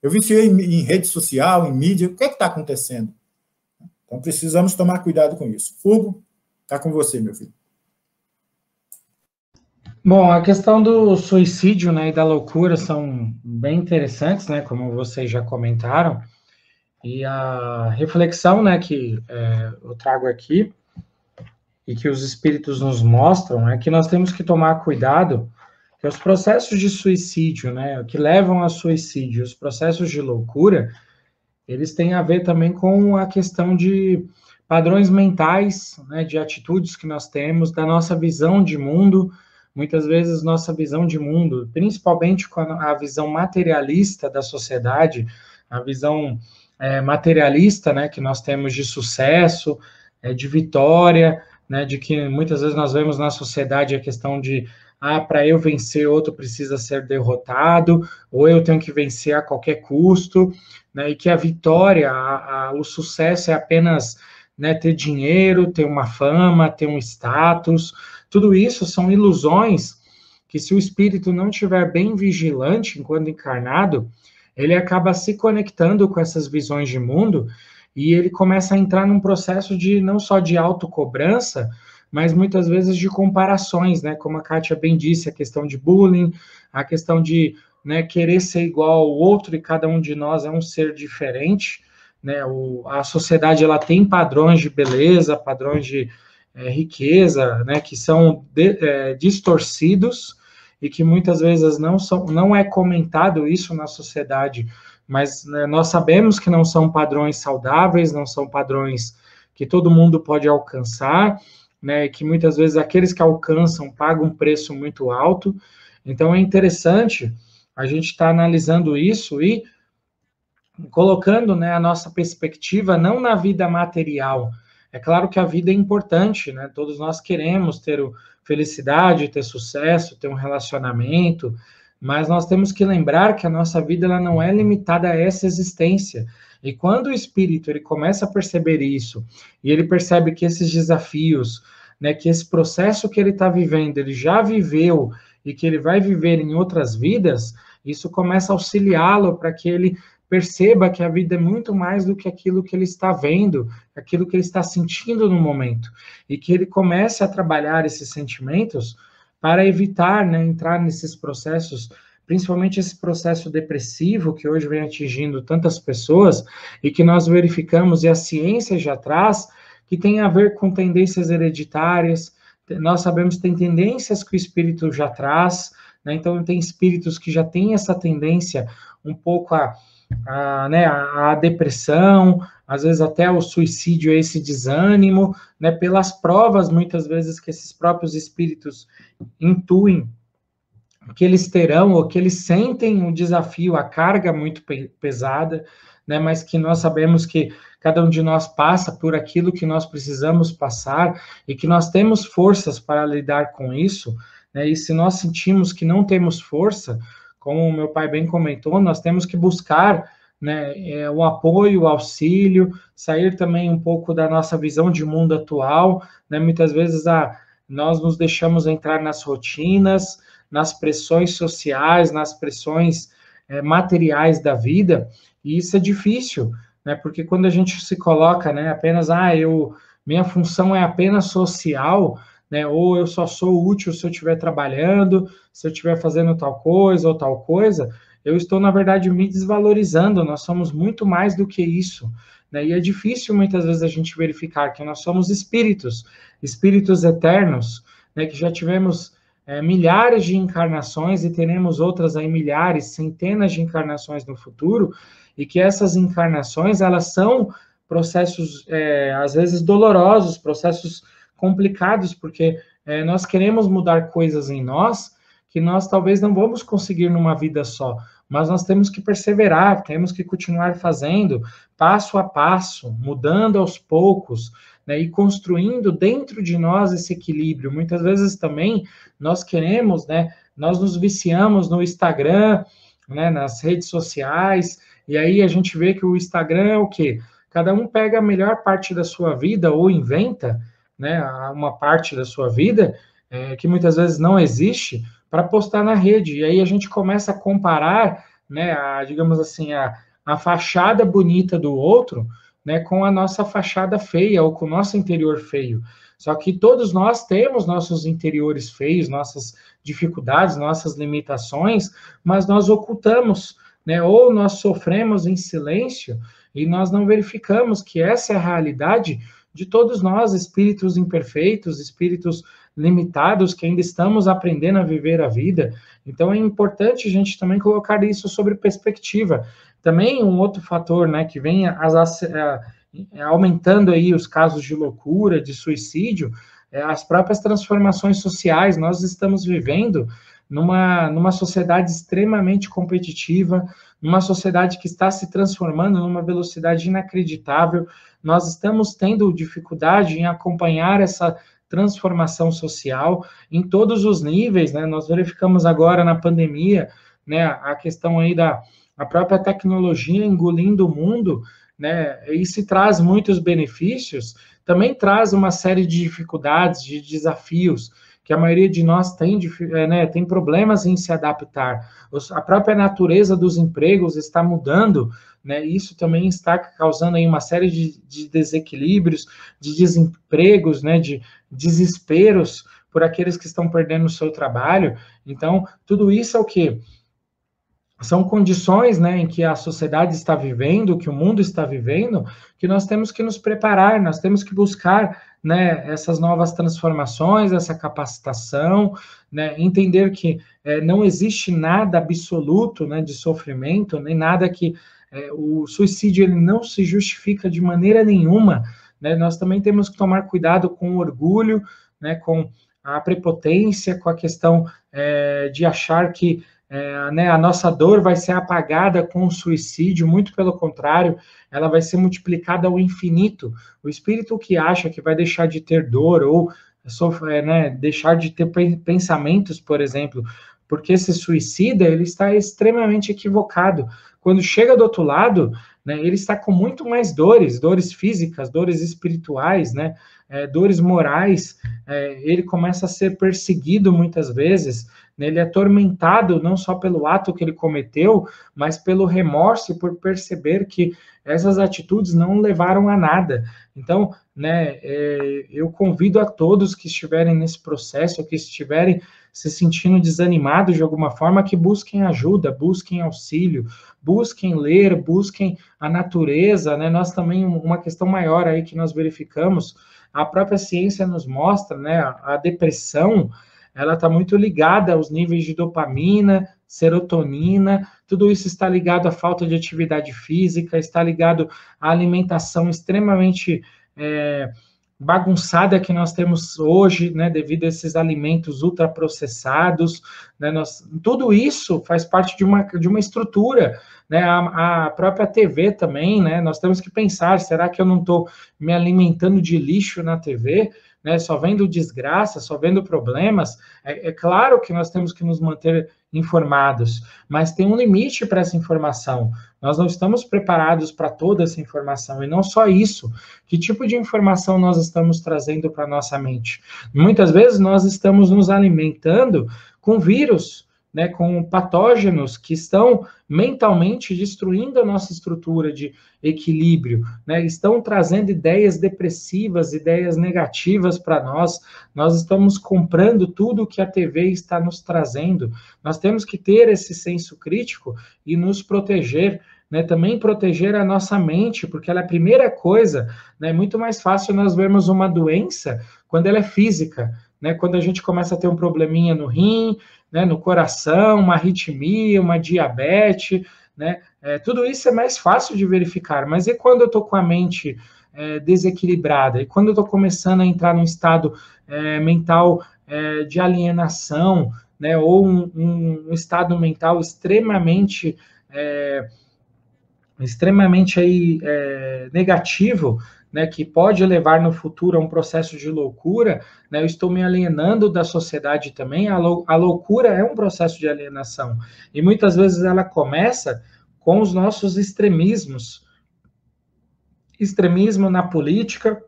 Eu viciei em rede social, em mídia. O que é que está acontecendo? Então, precisamos tomar cuidado com isso. Hugo, está com você, meu filho. Bom, a questão do suicídio, né, e da loucura são bem interessantes, né, como vocês já comentaram. E a reflexão, né, que eu trago aqui e que os espíritos nos mostram é que nós temos que tomar cuidado que os processos de suicídio, né, que levam a suicídio, os processos de loucura, eles têm a ver também com a questão de padrões mentais, né, de atitudes que nós temos, da nossa visão de mundo. Muitas vezes nossa visão de mundo, principalmente com a visão materialista da sociedade, a visão materialista, né, que nós temos de sucesso, de vitória, né, de que muitas vezes nós vemos na sociedade a questão de para eu vencer, outro precisa ser derrotado, ou eu tenho que vencer a qualquer custo, né, e que a vitória, o sucesso é apenas, né, ter dinheiro, ter uma fama, ter um status. Tudo isso são ilusões que, se o espírito não estiver bem vigilante enquanto encarnado, ele acaba se conectando com essas visões de mundo e ele começa a entrar num processo de não só de autocobrança, mas muitas vezes de comparações, né? Como a Kátia bem disse, a questão de bullying, a questão de, né, querer ser igual ao outro, e cada um de nós é um ser diferente, né? A sociedade, ela tem padrões de beleza, padrões de riqueza, né, que são distorcidos e que muitas vezes não é comentado isso na sociedade, mas, né, nós sabemos que não são padrões saudáveis, não são padrões que todo mundo pode alcançar, né, que muitas vezes aqueles que alcançam pagam um preço muito alto. Então é interessante a gente estar analisando isso e colocando, né, a nossa perspectiva não na vida material. É claro que a vida é importante, né? Todos nós queremos ter felicidade, ter sucesso, ter um relacionamento, mas nós temos que lembrar que a nossa vida, ela não é limitada a essa existência. E quando o espírito ele começa a perceber isso, e ele percebe que esses desafios, né, que esse processo que ele está vivendo, ele já viveu e que ele vai viver em outras vidas, isso começa a auxiliá-lo para que ele perceba que a vida é muito mais do que aquilo que ele está vendo, aquilo que ele está sentindo no momento, e que ele comece a trabalhar esses sentimentos para evitar, né, entrar nesses processos, principalmente esse processo depressivo que hoje vem atingindo tantas pessoas e que nós verificamos, e a ciência já traz, que tem a ver com tendências hereditárias. Nós sabemos que tem tendências que o espírito já traz, né? Então tem espíritos que já têm essa tendência um pouco a depressão, às vezes até o suicídio, esse desânimo, né, pelas provas, muitas vezes, que esses próprios espíritos intuem que eles terão, ou que eles sentem o desafio, a carga muito pesada, né, mas que nós sabemos que cada um de nós passa por aquilo que nós precisamos passar, e que nós temos forças para lidar com isso, né, e se nós sentimos que não temos força, como o meu pai bem comentou, nós temos que buscar, né, o apoio, o auxílio, sair também um pouco da nossa visão de mundo atual, né, muitas vezes nós nos deixamos entrar nas rotinas, nas pressões sociais, nas pressões materiais da vida, e isso é difícil, né, porque quando a gente se coloca, né, apenas, eu minha função é apenas social, né? Ou eu só sou útil se eu estiver trabalhando, se eu estiver fazendo tal coisa ou tal coisa, eu estou, na verdade, me desvalorizando. Nós somos muito mais do que isso, né? E é difícil, muitas vezes, a gente verificar que nós somos espíritos eternos, né? Que já tivemos milhares de encarnações e teremos outras aí milhares, centenas de encarnações no futuro, e que essas encarnações, elas são processos, às vezes, dolorosos, processos complicados, porque nós queremos mudar coisas em nós que nós talvez não vamos conseguir numa vida só, mas nós temos que perseverar, temos que continuar fazendo passo a passo, mudando aos poucos, né, e construindo dentro de nós esse equilíbrio. Muitas vezes também nós queremos, né, nós nos viciamos no Instagram, né, nas redes sociais, e aí a gente vê que o Instagram é o quê? Cada um pega a melhor parte da sua vida ou inventa, né, uma parte da sua vida que muitas vezes não existe, para postar na rede. E aí a gente começa a comparar, né, digamos assim, a fachada bonita do outro, né, com a nossa fachada feia ou com o nosso interior feio. Só que todos nós temos nossos interiores feios, nossas dificuldades, nossas limitações, mas nós ocultamos, né, ou nós sofremos em silêncio e nós não verificamos que essa é a realidade de todos nós, espíritos imperfeitos, espíritos limitados, que ainda estamos aprendendo a viver a vida. Então é importante a gente também colocar isso sobre perspectiva. Também um outro fator, né, que vem aumentando aí os casos de loucura, de suicídio, as próprias transformações sociais. Nós estamos vivendo numa sociedade extremamente competitiva, numa sociedade que está se transformando numa velocidade inacreditável. Nós estamos tendo dificuldade em acompanhar essa transformação social em todos os níveis, né? Nós verificamos agora na pandemia, né, a questão aí a própria tecnologia engolindo o mundo, né? Isso traz muitos benefícios, também traz uma série de dificuldades, de desafios, que a maioria de nós tem problemas em se adaptar. A própria natureza dos empregos está mudando, né? Isso também está causando aí uma série de desequilíbrios, de desempregos, né? De desesperos por aqueles que estão perdendo o seu trabalho. Então, tudo isso é o quê? São condições, né, em que a sociedade está vivendo, que o mundo está vivendo, que nós temos que nos preparar, nós temos que buscar, né, essas novas transformações, essa capacitação, né, entender que não existe nada absoluto, né, de sofrimento, nem nada que o suicídio ele não se justifica de maneira nenhuma, né, nós também temos que tomar cuidado com o orgulho, né, com a prepotência, com a questão de achar que né, a nossa dor vai ser apagada com o suicídio, muito pelo contrário, ela vai ser multiplicada ao infinito. O espírito que acha que vai deixar de ter dor ou deixar de ter pensamentos, por exemplo, porque se suicida, ele está extremamente equivocado. Quando chega do outro lado, né, ele está com muito mais dores físicas, dores espirituais, né, dores morais, ele começa a ser perseguido muitas vezes, né, ele é atormentado não só pelo ato que ele cometeu, mas pelo remorso e por perceber que essas atitudes não levaram a nada. Então, né, eu convido a todos que estiverem nesse processo, que estiverem se sentindo desanimados de alguma forma, que busquem ajuda, busquem auxílio, busquem ler, busquem a natureza, né? Nós também, uma questão maior aí que nós verificamos, a própria ciência nos mostra, né, a depressão, ela está muito ligada aos níveis de dopamina, serotonina, tudo isso está ligado à falta de atividade física, está ligado à alimentação extremamente bagunçada que nós temos hoje, né, devido a esses alimentos ultraprocessados, né, tudo isso faz parte de uma estrutura, né, a própria TV também, né, nós temos que pensar, será que eu não estou me alimentando de lixo na TV, né, só vendo desgraça, só vendo problemas? É claro que nós temos que nos manter informados, mas tem um limite para essa informação. Nós não estamos preparados para toda essa informação, e não só isso. Que tipo de informação nós estamos trazendo para a nossa mente? Muitas vezes nós estamos nos alimentando com vírus, né, com patógenos que estão mentalmente destruindo a nossa estrutura de equilíbrio, né, estão trazendo ideias depressivas, ideias negativas para nós. Nós estamos comprando tudo que a TV está nos trazendo. Nós temos que ter esse senso crítico e nos proteger, né, também proteger a nossa mente, porque ela é a primeira coisa, né, é muito mais fácil nós vermos uma doença quando ela é física, né, quando a gente começa a ter um probleminha no rim, né, no coração, uma arritmia, uma diabetes, né, tudo isso é mais fácil de verificar, mas e quando eu estou com a mente desequilibrada, e quando eu estou começando a entrar num estado mental de alienação, né, ou um estado mental extremamente aí, negativo, né, que pode levar no futuro a um processo de loucura, né, eu estou me alienando da sociedade também. A loucura é um processo de alienação, e muitas vezes ela começa com os nossos extremismos, extremismo na política,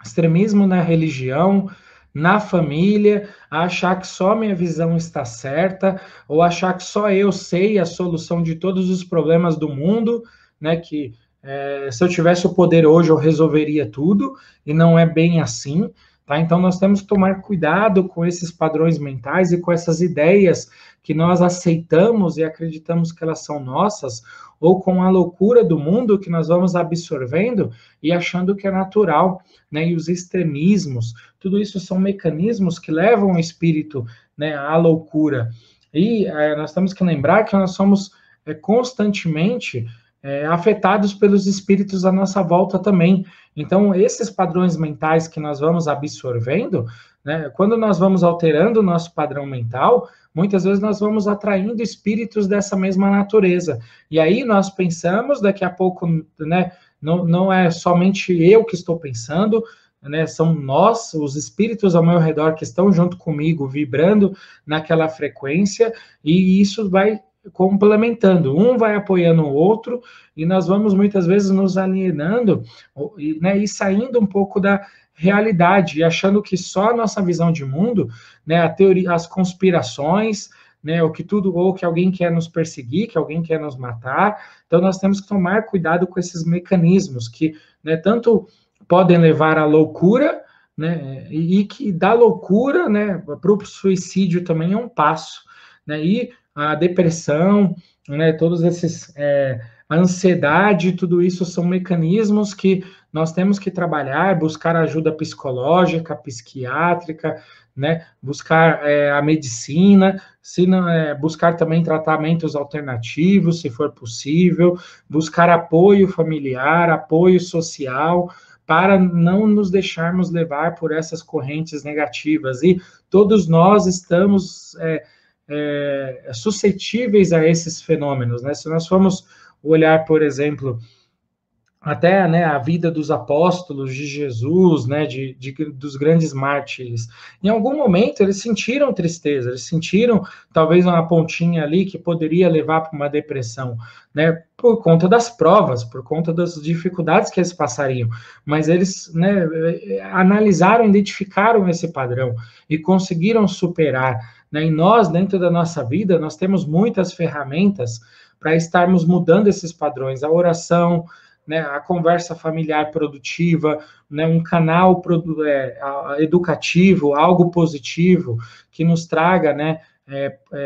extremismo na religião, na família, a achar que só minha visão está certa, ou achar que só eu sei a solução de todos os problemas do mundo, né, que se eu tivesse o poder hoje eu resolveria tudo, e não é bem assim, tá? Então nós temos que tomar cuidado com esses padrões mentais e com essas ideias que nós aceitamos e acreditamos que elas são nossas, ou com a loucura do mundo que nós vamos absorvendo e achando que é natural, né? E os extremismos, tudo isso são mecanismos que levam o espírito, né, à loucura. E nós temos que lembrar que nós somos constantemente afetados pelos espíritos à nossa volta também. Então, esses padrões mentais que nós vamos absorvendo, né, quando nós vamos alterando o nosso padrão mental, muitas vezes nós vamos atraindo espíritos dessa mesma natureza. E aí nós pensamos, daqui a pouco, né, não é somente eu que estou pensando, né, são nós, os espíritos ao meu redor que estão junto comigo, vibrando naquela frequência, e isso vai complementando, um vai apoiando o outro, e nós vamos muitas vezes nos alienando, né, e saindo um pouco da realidade, e achando que só a nossa visão de mundo, né, a teoria, as conspirações, né, ou que alguém quer nos perseguir, que alguém quer nos matar. Então nós temos que tomar cuidado com esses mecanismos que, né, tanto podem levar à loucura, né, e que da loucura, né, para o suicídio também é um passo, né, e a depressão, né, todos esses, a ansiedade, tudo isso são mecanismos que nós temos que trabalhar, buscar ajuda psicológica, psiquiátrica, né, buscar a medicina, se não, buscar também tratamentos alternativos, se for possível, buscar apoio familiar, apoio social, para não nos deixarmos levar por essas correntes negativas. E todos nós estamos suscetíveis a esses fenômenos, né? Se nós formos olhar, por exemplo, até, né, a vida dos apóstolos de Jesus, né, dos grandes mártires, em algum momento eles sentiram tristeza, eles sentiram talvez uma pontinha ali que poderia levar para uma depressão, né, por conta das provas, por conta das dificuldades que eles passariam, mas eles, né, analisaram, identificaram esse padrão e conseguiram superar, né? E nós, dentro da nossa vida, nós temos muitas ferramentas para estarmos mudando esses padrões, a oração, né, a conversa familiar produtiva, né, um canal educativo, algo positivo, que nos traga, né,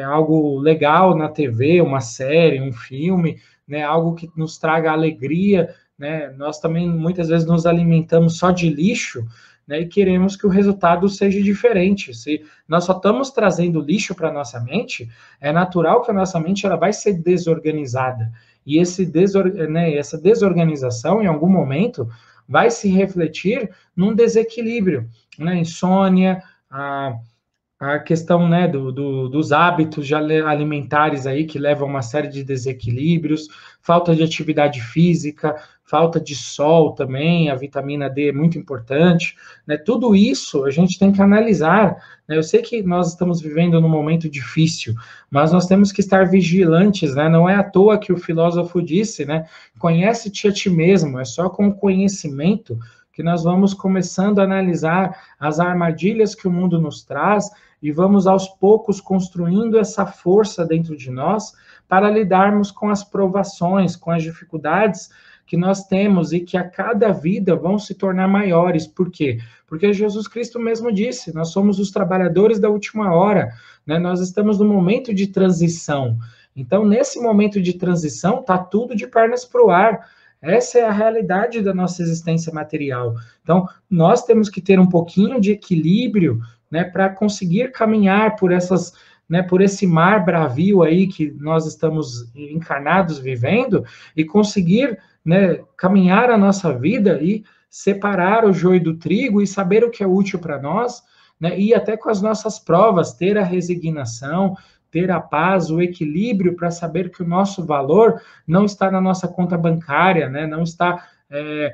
algo legal na TV, uma série, um filme, né, algo que nos traga alegria, né? Nós também muitas vezes nos alimentamos só de lixo, né, e queremos que o resultado seja diferente. Se nós só estamos trazendo lixo para a nossa mente, é natural que a nossa mente ela vai ser desorganizada. E essa desorganização, em algum momento, vai se refletir num desequilíbrio, né? Insônia, a questão, né, dos hábitos alimentares aí, que levam a uma série de desequilíbrios, falta de atividade física, falta de sol também, a vitamina D é muito importante, né? Tudo isso a gente tem que analisar, né? Eu sei que nós estamos vivendo num momento difícil, mas nós temos que estar vigilantes, né? Não é à toa que o filósofo disse, né? Conhece-te a ti mesmo, é só com o conhecimento que nós vamos começando a analisar as armadilhas que o mundo nos traz e vamos aos poucos construindo essa força dentro de nós para lidarmos com as provações, com as dificuldades que nós temos e que a cada vida vão se tornar maiores. Por quê? Porque Jesus Cristo mesmo disse, nós somos os trabalhadores da última hora, né? Nós estamos no momento de transição. Então, nesse momento de transição, está tudo de pernas para o ar. Essa é a realidade da nossa existência material. Então, nós temos que ter um pouquinho de equilíbrio, né, para conseguir caminhar por essas, né, por esse mar bravio aí que nós estamos encarnados vivendo e conseguir, né, caminhar a nossa vida e separar o joio do trigo e saber o que é útil para nós, né, e até com as nossas provas, ter a resignação, ter a paz, o equilíbrio para saber que o nosso valor não está na nossa conta bancária, né, não está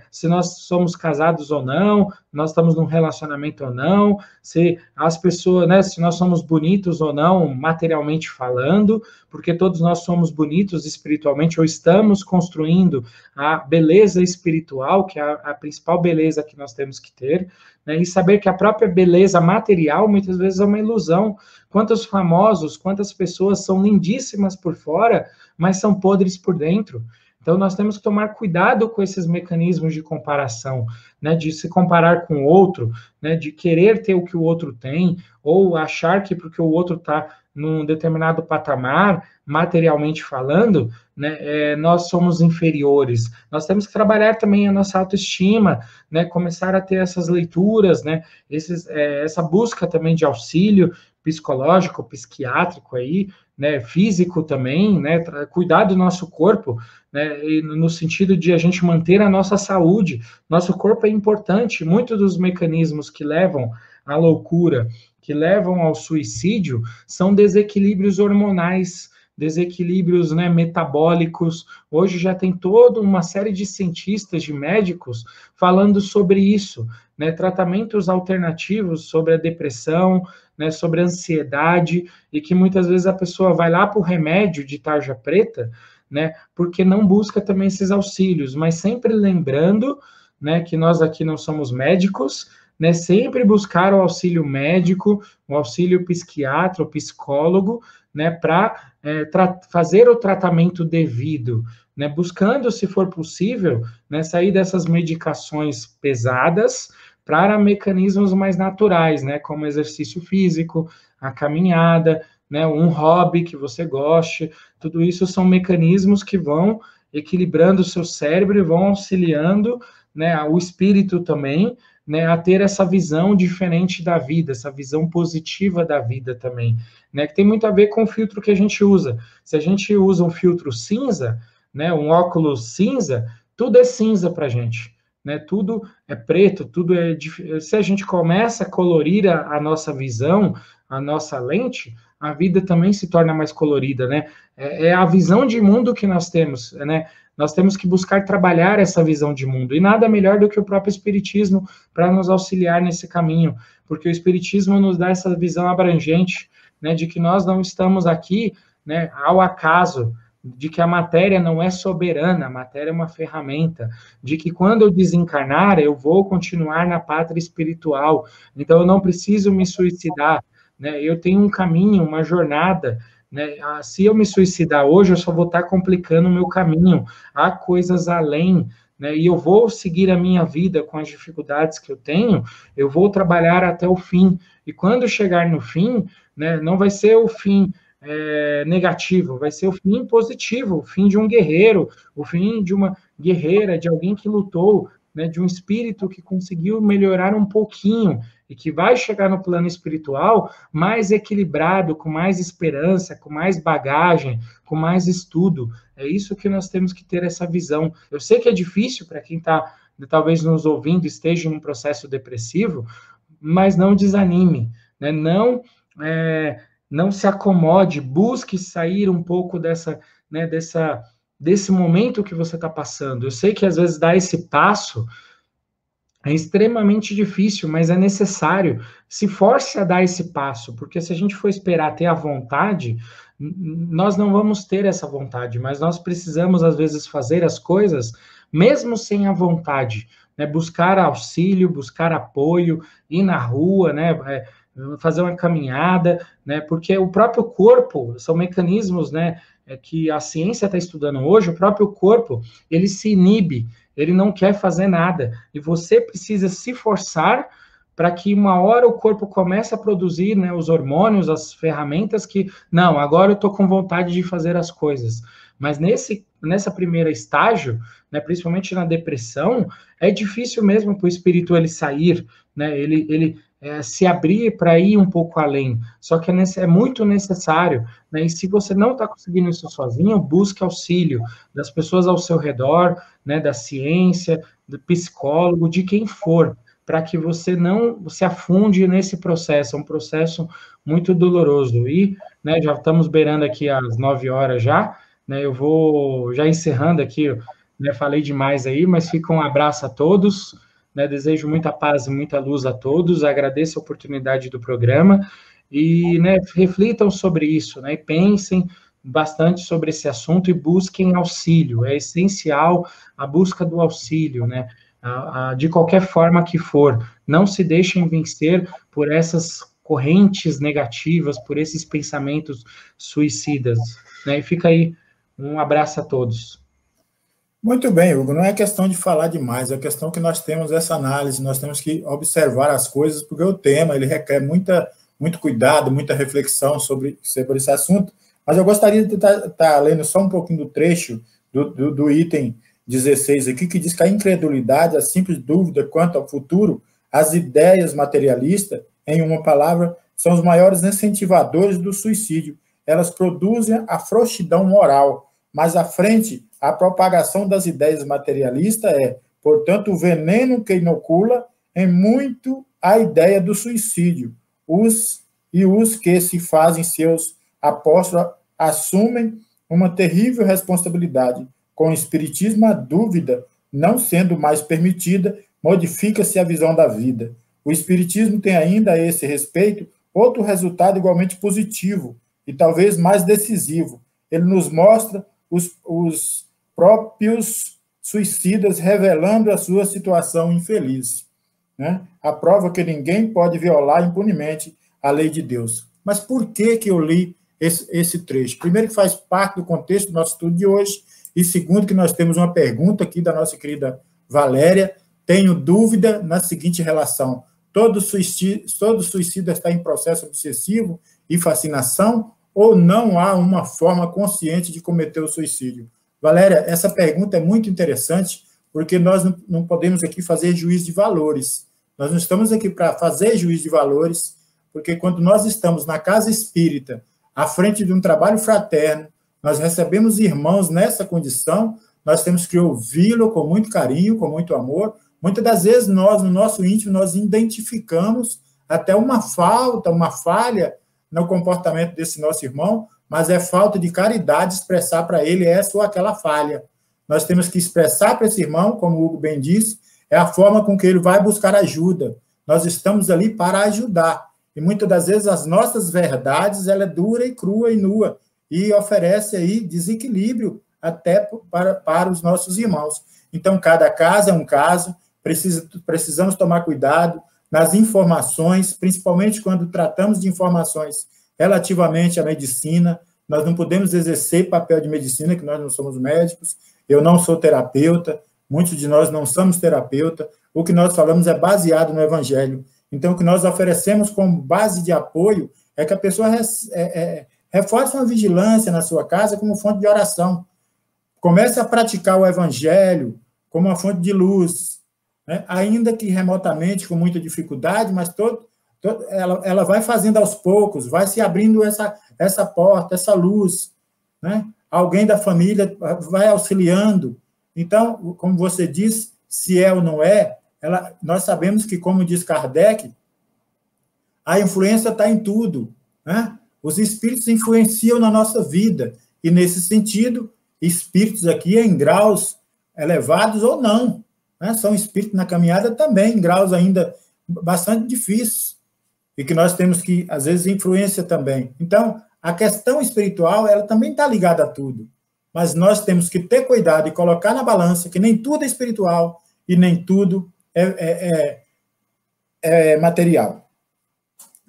se nós somos casados ou não, nós estamos num relacionamento ou não, se as pessoas, né, se nós somos bonitos ou não, materialmente falando, porque todos nós somos bonitos espiritualmente, ou estamos construindo a beleza espiritual, que é a principal beleza que nós temos que ter, né, e saber que a própria beleza material, muitas vezes, é uma ilusão. Quantos famosos, quantas pessoas são lindíssimas por fora, mas são podres por dentro. Então, nós temos que tomar cuidado com esses mecanismos de comparação, né, de se comparar com o outro, né, de querer ter o que o outro tem, ou achar que porque o outro está num determinado patamar, materialmente falando, né, nós somos inferiores. Nós temos que trabalhar também a nossa autoestima, né, começar a ter essas leituras, né, essa busca também de auxílio psicológico, psiquiátrico aí, né, físico também, né, cuidar do nosso corpo, né, e no sentido de a gente manter a nossa saúde. Nosso corpo é importante. Muitos dos mecanismos que levam à loucura, que levam ao suicídio, são desequilíbrios hormonais, desequilíbrios, né, metabólicos. Hoje já tem toda uma série de cientistas, de médicos, falando sobre isso, né, tratamentos alternativos sobre a depressão, né, sobre a ansiedade, e que muitas vezes a pessoa vai lá para o remédio de tarja preta, né, porque não busca também esses auxílios, mas sempre lembrando, né, que nós aqui não somos médicos, né, sempre buscar o auxílio médico, o auxílio psiquiatra, o psicólogo, né, para fazer o tratamento devido, né, buscando, se for possível, né, sair dessas medicações pesadas para mecanismos mais naturais, né, como exercício físico, a caminhada, né, um hobby que você goste. Tudo isso são mecanismos que vão equilibrando o seu cérebro e vão auxiliando, né, o espírito também, né, a ter essa visão diferente da vida, essa visão positiva da vida também, né, que tem muito a ver com o filtro que a gente usa. Se a gente usa um filtro cinza, né, um óculos cinza, tudo é cinza para a gente, né, tudo é preto, tudo é... Se a gente começa a colorir a nossa visão, a nossa lente, a vida também se torna mais colorida, né? É a visão de mundo que nós temos, né? Nós temos que buscar trabalhar essa visão de mundo, e nada melhor do que o próprio Espiritismo para nos auxiliar nesse caminho, porque o Espiritismo nos dá essa visão abrangente, né, de que nós não estamos aqui, né, ao acaso, de que a matéria não é soberana, a matéria é uma ferramenta, de que quando eu desencarnar, eu vou continuar na pátria espiritual, então eu não preciso me suicidar, né, eu tenho um caminho, uma jornada, né, se eu me suicidar hoje, eu só vou estar complicando o meu caminho, há coisas além, né, e eu vou seguir a minha vida com as dificuldades que eu tenho, eu vou trabalhar até o fim, e quando chegar no fim, né, não vai ser o fim negativo, vai ser o fim positivo, o fim de um guerreiro, o fim de uma guerreira, de alguém que lutou, né, de um espírito que conseguiu melhorar um pouquinho, e que vai chegar no plano espiritual mais equilibrado, com mais esperança, com mais bagagem, com mais estudo. É isso que nós temos que ter, essa visão. Eu sei que é difícil para quem está, talvez, nos ouvindo, esteja em um processo depressivo, mas não desanime, né? Não se acomode, busque sair um pouco né, desse momento que você está passando. Eu sei que, às vezes, dar esse passo é extremamente difícil, mas é necessário. Se force a dar esse passo, porque se a gente for esperar ter a vontade, nós não vamos ter essa vontade, mas nós precisamos, às vezes, fazer as coisas mesmo sem a vontade, né, buscar auxílio, buscar apoio, ir na rua, né, fazer uma caminhada, né, porque o próprio corpo, são mecanismos, né, que a ciência está estudando hoje, o próprio corpo, ele se inibe, ele não quer fazer nada, e você precisa se forçar para que uma hora o corpo comece a produzir, né, os hormônios, as ferramentas que, não, agora eu estou com vontade de fazer as coisas. Mas nessa primeira estágio, né, principalmente na depressão, é difícil mesmo para o espírito ele sair, né, ele se abrir para ir um pouco além. Só que é muito necessário, né, e se você não está conseguindo isso sozinho, busque auxílio das pessoas ao seu redor, né, da ciência, do psicólogo, de quem for, para que você não se afunde nesse processo, é um processo muito doloroso. E, né, já estamos beirando aqui às 9 horas já, né, eu vou já encerrando aqui, né, falei demais aí, mas fica um abraço a todos, né, desejo muita paz e muita luz a todos, agradeço a oportunidade do programa, e, né, reflitam sobre isso, né, e pensem bastante sobre esse assunto e busquem auxílio, é essencial a busca do auxílio, né, de qualquer forma que for, não se deixem vencer por essas correntes negativas, por esses pensamentos suicidas, né, e fica aí, um abraço a todos. Muito bem, Hugo, não é questão de falar demais, é questão que nós temos essa análise, nós temos que observar as coisas, porque o tema, ele requer muito cuidado, muita reflexão sobre esse assunto, mas eu gostaria de estar lendo só um pouquinho do trecho do item 16 aqui, que diz que a incredulidade, a simples dúvida quanto ao futuro, as ideias materialistas, em uma palavra, são os maiores incentivadores do suicídio. Elas produzem a frouxidão moral, mas à frente, a propagação das ideias materialistas é, portanto, o veneno que inocula em muito a ideia do suicídio. Os que se fazem seus apóstolos assumem uma terrível responsabilidade. Com o espiritismo, a dúvida, não sendo mais permitida, modifica-se a visão da vida. O espiritismo tem ainda, a esse respeito, outro resultado igualmente positivo e talvez mais decisivo. Ele nos mostra os próprios suicidas revelando a sua situação infeliz, né? A prova que ninguém pode violar impunemente a lei de Deus. Mas por que eu li esse trecho? Primeiro, que faz parte do contexto do nosso estudo de hoje, e segundo, que nós temos uma pergunta aqui da nossa querida Valéria. Tenho dúvida na seguinte relação: todo suicida está em processo obsessivo e fascinação, ou não há uma forma consciente de cometer o suicídio? Valéria, essa pergunta é muito interessante, porque nós não podemos aqui fazer juízo de valores. Nós não estamos aqui para fazer juízo de valores, porque quando nós estamos na casa espírita, à frente de um trabalho fraterno, nós recebemos irmãos nessa condição, nós temos que ouvi-lo com muito carinho, com muito amor. Muitas das vezes nós, no nosso íntimo, nós identificamos até uma falta, uma falha no comportamento desse nosso irmão, mas é falta de caridade expressar para ele essa ou aquela falha. Nós temos que expressar para esse irmão, como o Hugo bem disse, é a forma com que ele vai buscar ajuda. Nós estamos ali para ajudar. E muitas das vezes as nossas verdades, ela é dura e crua e nua, e oferece aí desequilíbrio até para os nossos irmãos. Então, cada caso é um caso, precisamos tomar cuidado nas informações, principalmente quando tratamos de informações relativamente à medicina. Nós não podemos exercer papel de medicina, que nós não somos médicos, eu não sou terapeuta, muitos de nós não somos terapeuta, o que nós falamos é baseado no Evangelho. Então, o que nós oferecemos como base de apoio é que a pessoa reforce uma vigilância na sua casa como fonte de oração. Comece a praticar o Evangelho como uma fonte de luz, né? Ainda que remotamente, com muita dificuldade, mas ela vai fazendo aos poucos, vai se abrindo essa porta, essa luz, né? Alguém da família vai auxiliando. Então, como você diz, se é ou não é, nós sabemos que, como diz Kardec, a influência está em tudo, né? Os espíritos influenciam na nossa vida, e, nesse sentido, espíritos aqui em graus elevados ou não, né? São espíritos na caminhada também, em graus ainda bastante difíceis, e que nós temos que, às vezes, influência também. Então, a questão espiritual, ela também está ligada a tudo, mas nós temos que ter cuidado e colocar na balança que nem tudo é espiritual e nem tudo é material.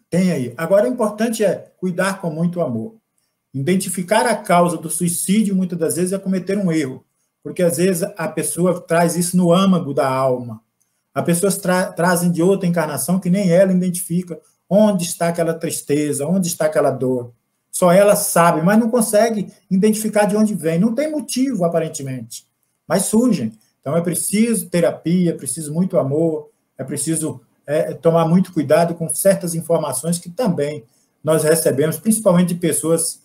Tem aí. Agora, o importante é cuidar com muito amor. Identificar a causa do suicídio, muitas das vezes, é cometer um erro, porque, às vezes, a pessoa traz isso no âmago da alma. As pessoas trazem de outra encarnação que nem ela identifica onde está aquela tristeza, onde está aquela dor. Só ela sabe, mas não consegue identificar de onde vem. Não tem motivo, aparentemente, mas surgem. Então, é preciso terapia, é preciso muito amor, é preciso tomar muito cuidado com certas informações que também nós recebemos, principalmente de pessoas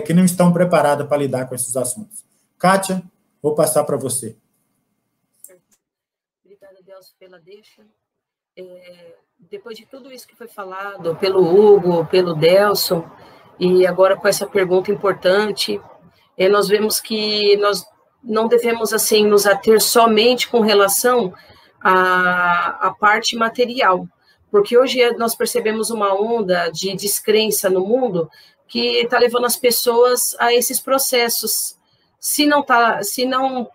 que não estão preparadas para lidar com esses assuntos. Kátia, vou passar para você. Obrigada, Deus, pela deixa. Depois de tudo isso que foi falado pelo Hugo, pelo Delson, e agora com essa pergunta importante, nós vemos que nós não devemos assim nos ater somente com relação à parte material, porque hoje nós percebemos uma onda de descrença no mundo que está levando as pessoas a esses processos. Se não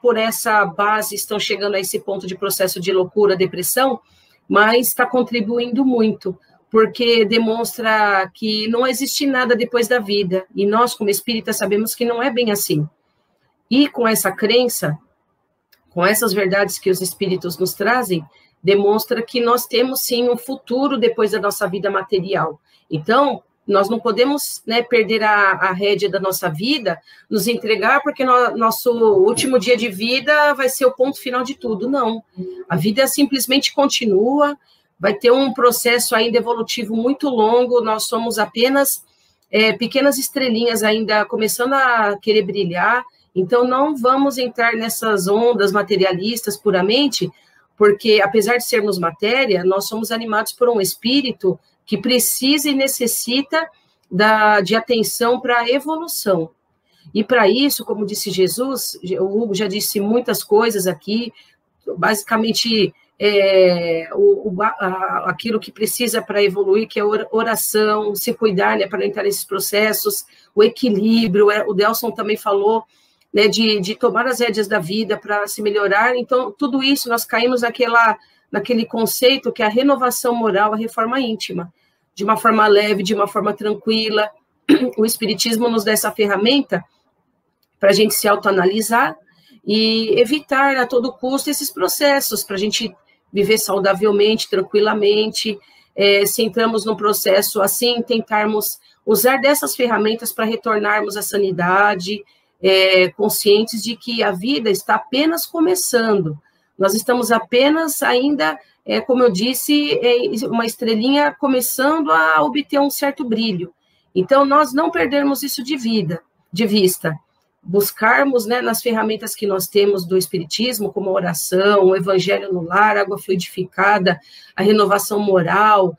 por essa base estão chegando a esse ponto de processo de loucura, depressão, mas está contribuindo muito, porque demonstra que não existe nada depois da vida, e nós, como espíritas, sabemos que não é bem assim. E com essa crença, com essas verdades que os espíritos nos trazem, demonstra que nós temos, sim, um futuro depois da nossa vida material. Então, nós não podemos, né, perder a rédea da nossa vida, nos entregar, porque nosso último dia de vida vai ser o ponto final de tudo. Não. A vida simplesmente continua, vai ter um processo ainda evolutivo muito longo, nós somos apenas pequenas estrelinhas ainda começando a querer brilhar, então não vamos entrar nessas ondas materialistas puramente, porque apesar de sermos matéria, nós somos animados por um espírito que precisa e necessita de atenção para a evolução. E para isso, como disse Jesus, o Hugo já disse muitas coisas aqui, basicamente aquilo que precisa para evoluir, que é oração, se cuidar, né, para não entrar nesses processos, o equilíbrio, o Delson também falou, né, de tomar as rédeas da vida para se melhorar. Então, tudo isso nós caímos naquele conceito que é a renovação moral, a reforma íntima, de uma forma leve, de uma forma tranquila. O Espiritismo nos dá essa ferramenta para a gente se autoanalisar e evitar a todo custo esses processos, para a gente viver saudavelmente, tranquilamente. Se entramos num processo assim, tentarmos usar dessas ferramentas para retornarmos à sanidade, conscientes de que a vida está apenas começando. Nós estamos apenas ainda, como eu disse, uma estrelinha começando a obter um certo brilho. Então, nós não perdermos isso de vista. Buscarmos, né, nas ferramentas que nós temos do Espiritismo, como a oração, o Evangelho no lar, a água fluidificada, a renovação moral,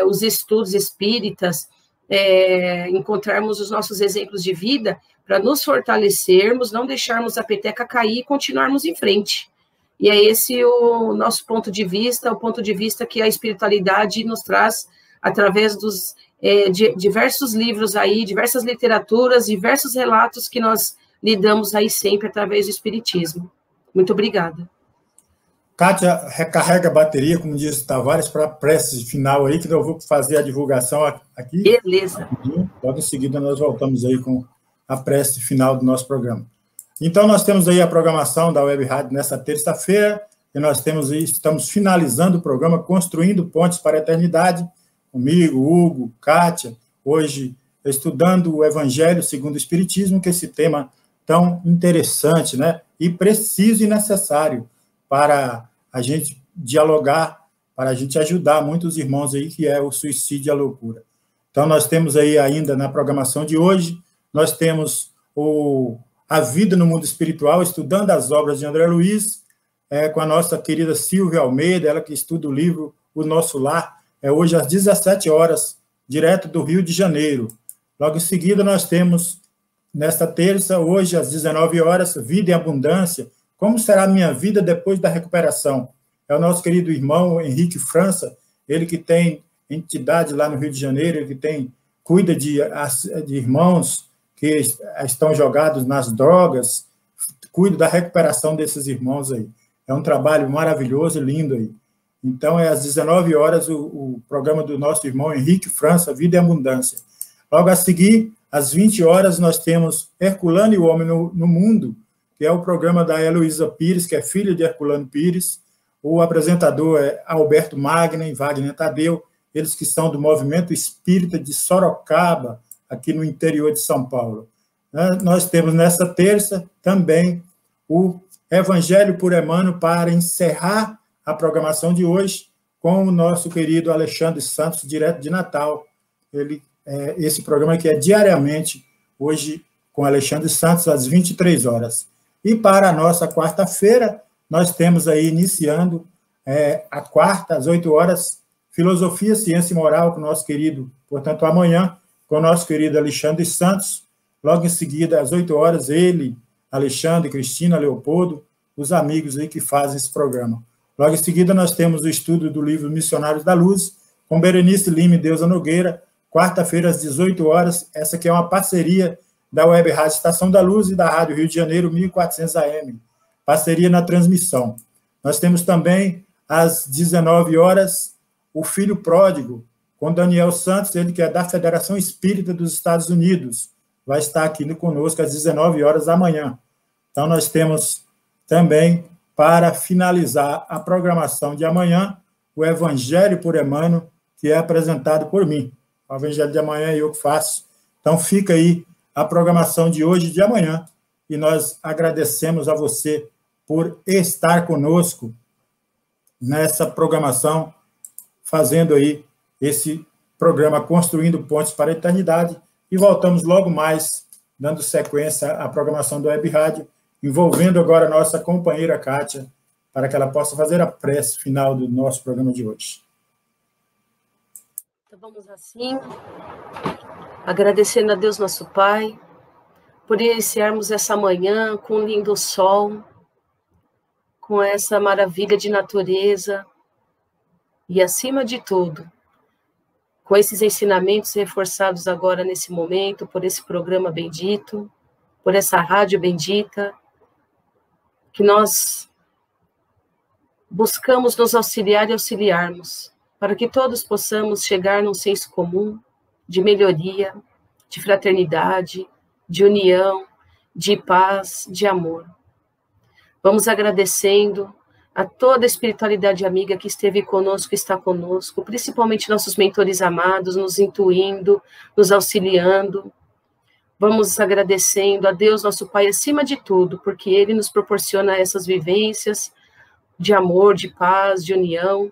os estudos espíritas, encontrarmos os nossos exemplos de vida para nos fortalecermos, não deixarmos a peteca cair e continuarmos em frente. E é esse o nosso ponto de vista, o ponto de vista que a espiritualidade nos traz através dos diversos livros aí, diversas literaturas, diversos relatos que nós lidamos aí sempre através do Espiritismo. Muito obrigada. Kátia, recarrega a bateria, como disse Tavares, para a prece final aí, que eu vou fazer a divulgação aqui. Beleza. Logo em seguida nós voltamos aí com a prece final do nosso programa. Então, nós temos aí a programação da Web Rádio nessa terça-feira, e nós estamos finalizando o programa Construindo Pontes para a Eternidade, comigo, Hugo, Kátia, hoje estudando o Evangelho segundo o Espiritismo, que é esse tema tão interessante, né? E preciso e necessário para a gente dialogar, para a gente ajudar muitos irmãos aí, que é o suicídio e a loucura. Então, nós temos aí ainda na programação de hoje, nós temos a vida no mundo espiritual, estudando as obras de André Luiz, com a nossa querida Silvia Almeida, ela que estuda o livro O Nosso Lar, hoje às 17 horas, direto do Rio de Janeiro. Logo em seguida, nós temos, nesta terça, hoje às 19 horas, Vida em Abundância, como será a minha vida depois da recuperação? É o nosso querido irmão Henrique França, ele que tem entidade lá no Rio de Janeiro, ele que cuida de irmãos que estão jogados nas drogas, cuida da recuperação desses irmãos aí. É um trabalho maravilhoso, lindo aí. Então, é às 19 horas o programa do nosso irmão Henrique França, Vida e Abundância. Logo a seguir, às 20 horas, nós temos Herculano e o Homem no Mundo, que é o programa da Heloísa Pires, que é filha de Herculano Pires. O apresentador é Alberto Magno e Wagner Tadeu, eles que são do Movimento Espírita de Sorocaba, aqui no interior de São Paulo. Nós temos nessa terça também o Evangelho por Emmanuel para encerrar a programação de hoje com o nosso querido Alexandre Santos, direto de Natal. Esse programa que é diariamente, hoje com Alexandre Santos, às 23 horas. E para a nossa quarta-feira, nós temos aí, iniciando a quarta, às 8 horas, Filosofia, Ciência e Moral, com o nosso querido, portanto, amanhã, com o nosso querido Alexandre Santos. Logo em seguida, às 8 horas, ele, Alexandre, Cristina, Leopoldo, os amigos aí que fazem esse programa. Logo em seguida, nós temos o estudo do livro Missionários da Luz, com Berenice Lima e Deusa Nogueira, quarta-feira, às 18 horas. Essa aqui é uma parceria da Web Rádio Estação da Luz e da Rádio Rio de Janeiro, 1400 AM. Parceria na transmissão. Nós temos também, às 19 horas, o Filho Pródigo, com Daniel Santos, ele que é da Federação Espírita dos Estados Unidos. Vai estar aqui conosco às 19 horas da manhã. Então, nós temos também, para finalizar a programação de amanhã, o Evangelho por Emmanuel, que é apresentado por mim. O Evangelho de amanhã é eu que faço. Então, fica aí a programação de hoje e de amanhã, e nós agradecemos a você por estar conosco nessa programação, fazendo aí esse programa Construindo Pontes para a Eternidade, e voltamos logo mais, dando sequência à programação do Web Rádio, envolvendo agora a nossa companheira Kátia, para que ela possa fazer a prece final do nosso programa de hoje. Então, vamos assim, agradecendo a Deus nosso Pai, por iniciarmos essa manhã com um lindo sol, com essa maravilha de natureza, e acima de tudo, com esses ensinamentos reforçados agora nesse momento, por esse programa bendito, por essa rádio bendita, que nós buscamos nos auxiliar e auxiliarmos, para que todos possamos chegar num senso comum de melhoria, de fraternidade, de união, de paz, de amor. Vamos agradecendo a toda a espiritualidade amiga que esteve conosco, que está conosco, principalmente nossos mentores amados, nos intuindo, nos auxiliando. Vamos agradecendo a Deus, nosso Pai, acima de tudo, porque Ele nos proporciona essas vivências de amor, de paz, de união,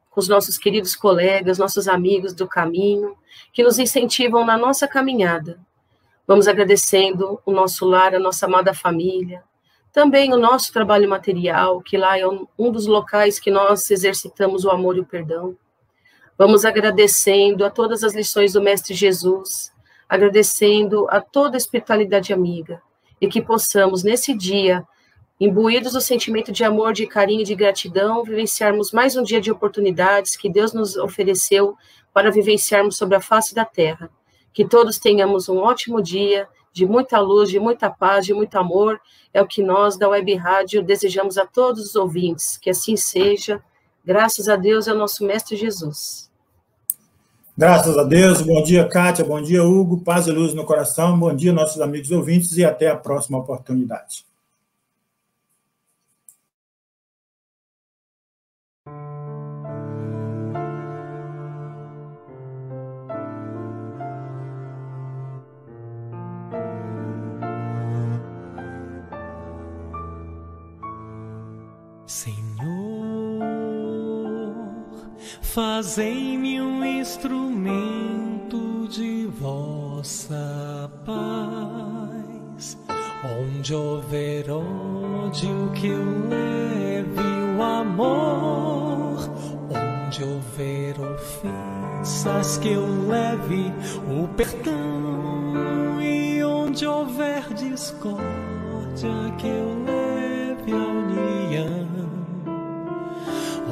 com os nossos queridos colegas, nossos amigos do caminho, que nos incentivam na nossa caminhada. Vamos agradecendo o nosso lar, a nossa amada família, também o nosso trabalho material, que lá é um dos locais que nós exercitamos o amor e o perdão. Vamos agradecendo a todas as lições do Mestre Jesus, agradecendo a toda a espiritualidade amiga, e que possamos, nesse dia, imbuídos do sentimento de amor, de carinho e de gratidão, vivenciarmos mais um dia de oportunidades que Deus nos ofereceu para vivenciarmos sobre a face da terra. Que todos tenhamos um ótimo dia, de muita luz, de muita paz, de muito amor. É o que nós, da Web Rádio, desejamos a todos os ouvintes. Que assim seja. Graças a Deus e ao nosso Mestre Jesus. Graças a Deus. Bom dia, Kátia. Bom dia, Hugo. Paz e luz no coração. Bom dia, nossos amigos ouvintes, e até a próxima oportunidade. Senhor, fazei-me um instrumento de vossa paz. Onde houver ódio, que eu leve o amor. Onde houver ofensas, que eu leve o perdão. E onde houver discórdia, que eu leve a união.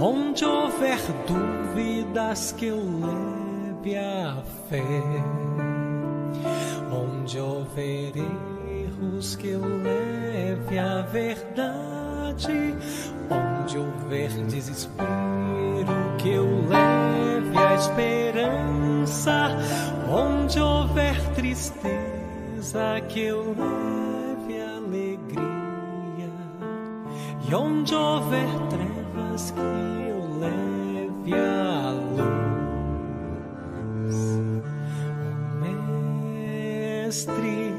Onde houver dúvidas, que eu leve a fé. Onde houver erro, erros, que eu leve a verdade. Onde houver desespero, que eu leve a esperança. Onde houver tristeza, que eu leve a alegria. E onde houver trevas, que eu leve a luz. Mestre,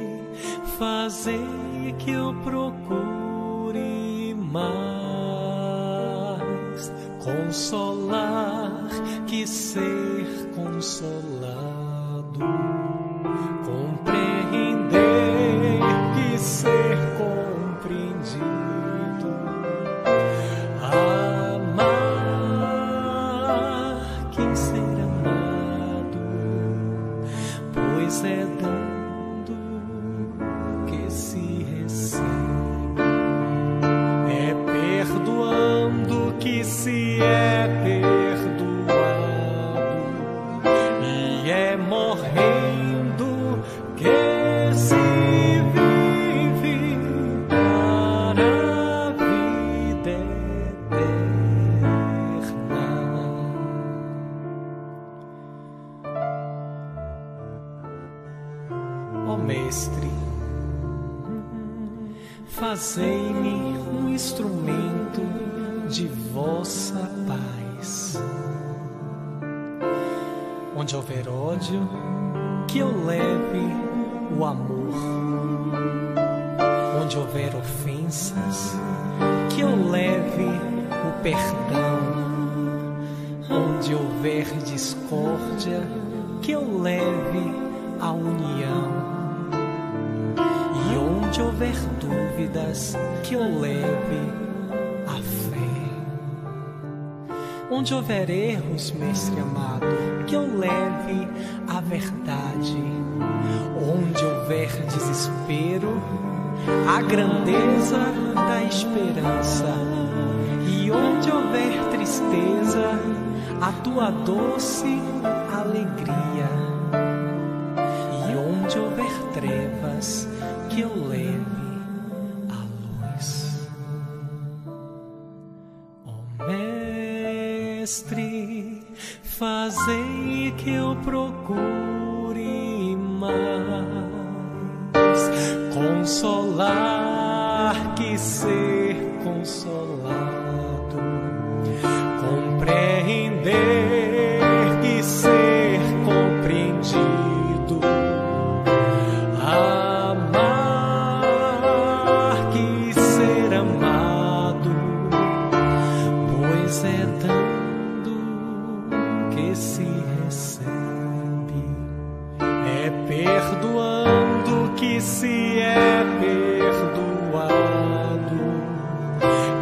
fazei que eu procure mais consolar que ser consolado, compreender que ser compreendido, amar que ser amado, pois é dando que se recebe, é perdoando que se é perdoado, e é morrendo que se vive para a vida eterna. Ó Mestre, fazei-me um instrumento de vossa paz. Onde houver ódio, que eu leve o amor. Onde houver ofensas, que eu leve o perdão. Onde houver discórdia, que eu leve a união. E onde houver dúvidas, que eu leve a fé. Onde houver erros, Mestre amado, que eu leve a verdade. Onde houver desespero, a grandeza da esperança. E onde houver tristeza, a tua doce alegria. E onde houver trevas, que eu leve a luz. Ó Mestre, fazei que eu procure mais consolar que ser consolado, compreender que ser compreendido, amar que ser amado, pois é dando que se recebe, é perdoando que se é perdoado,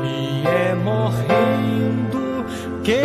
e é morrendo que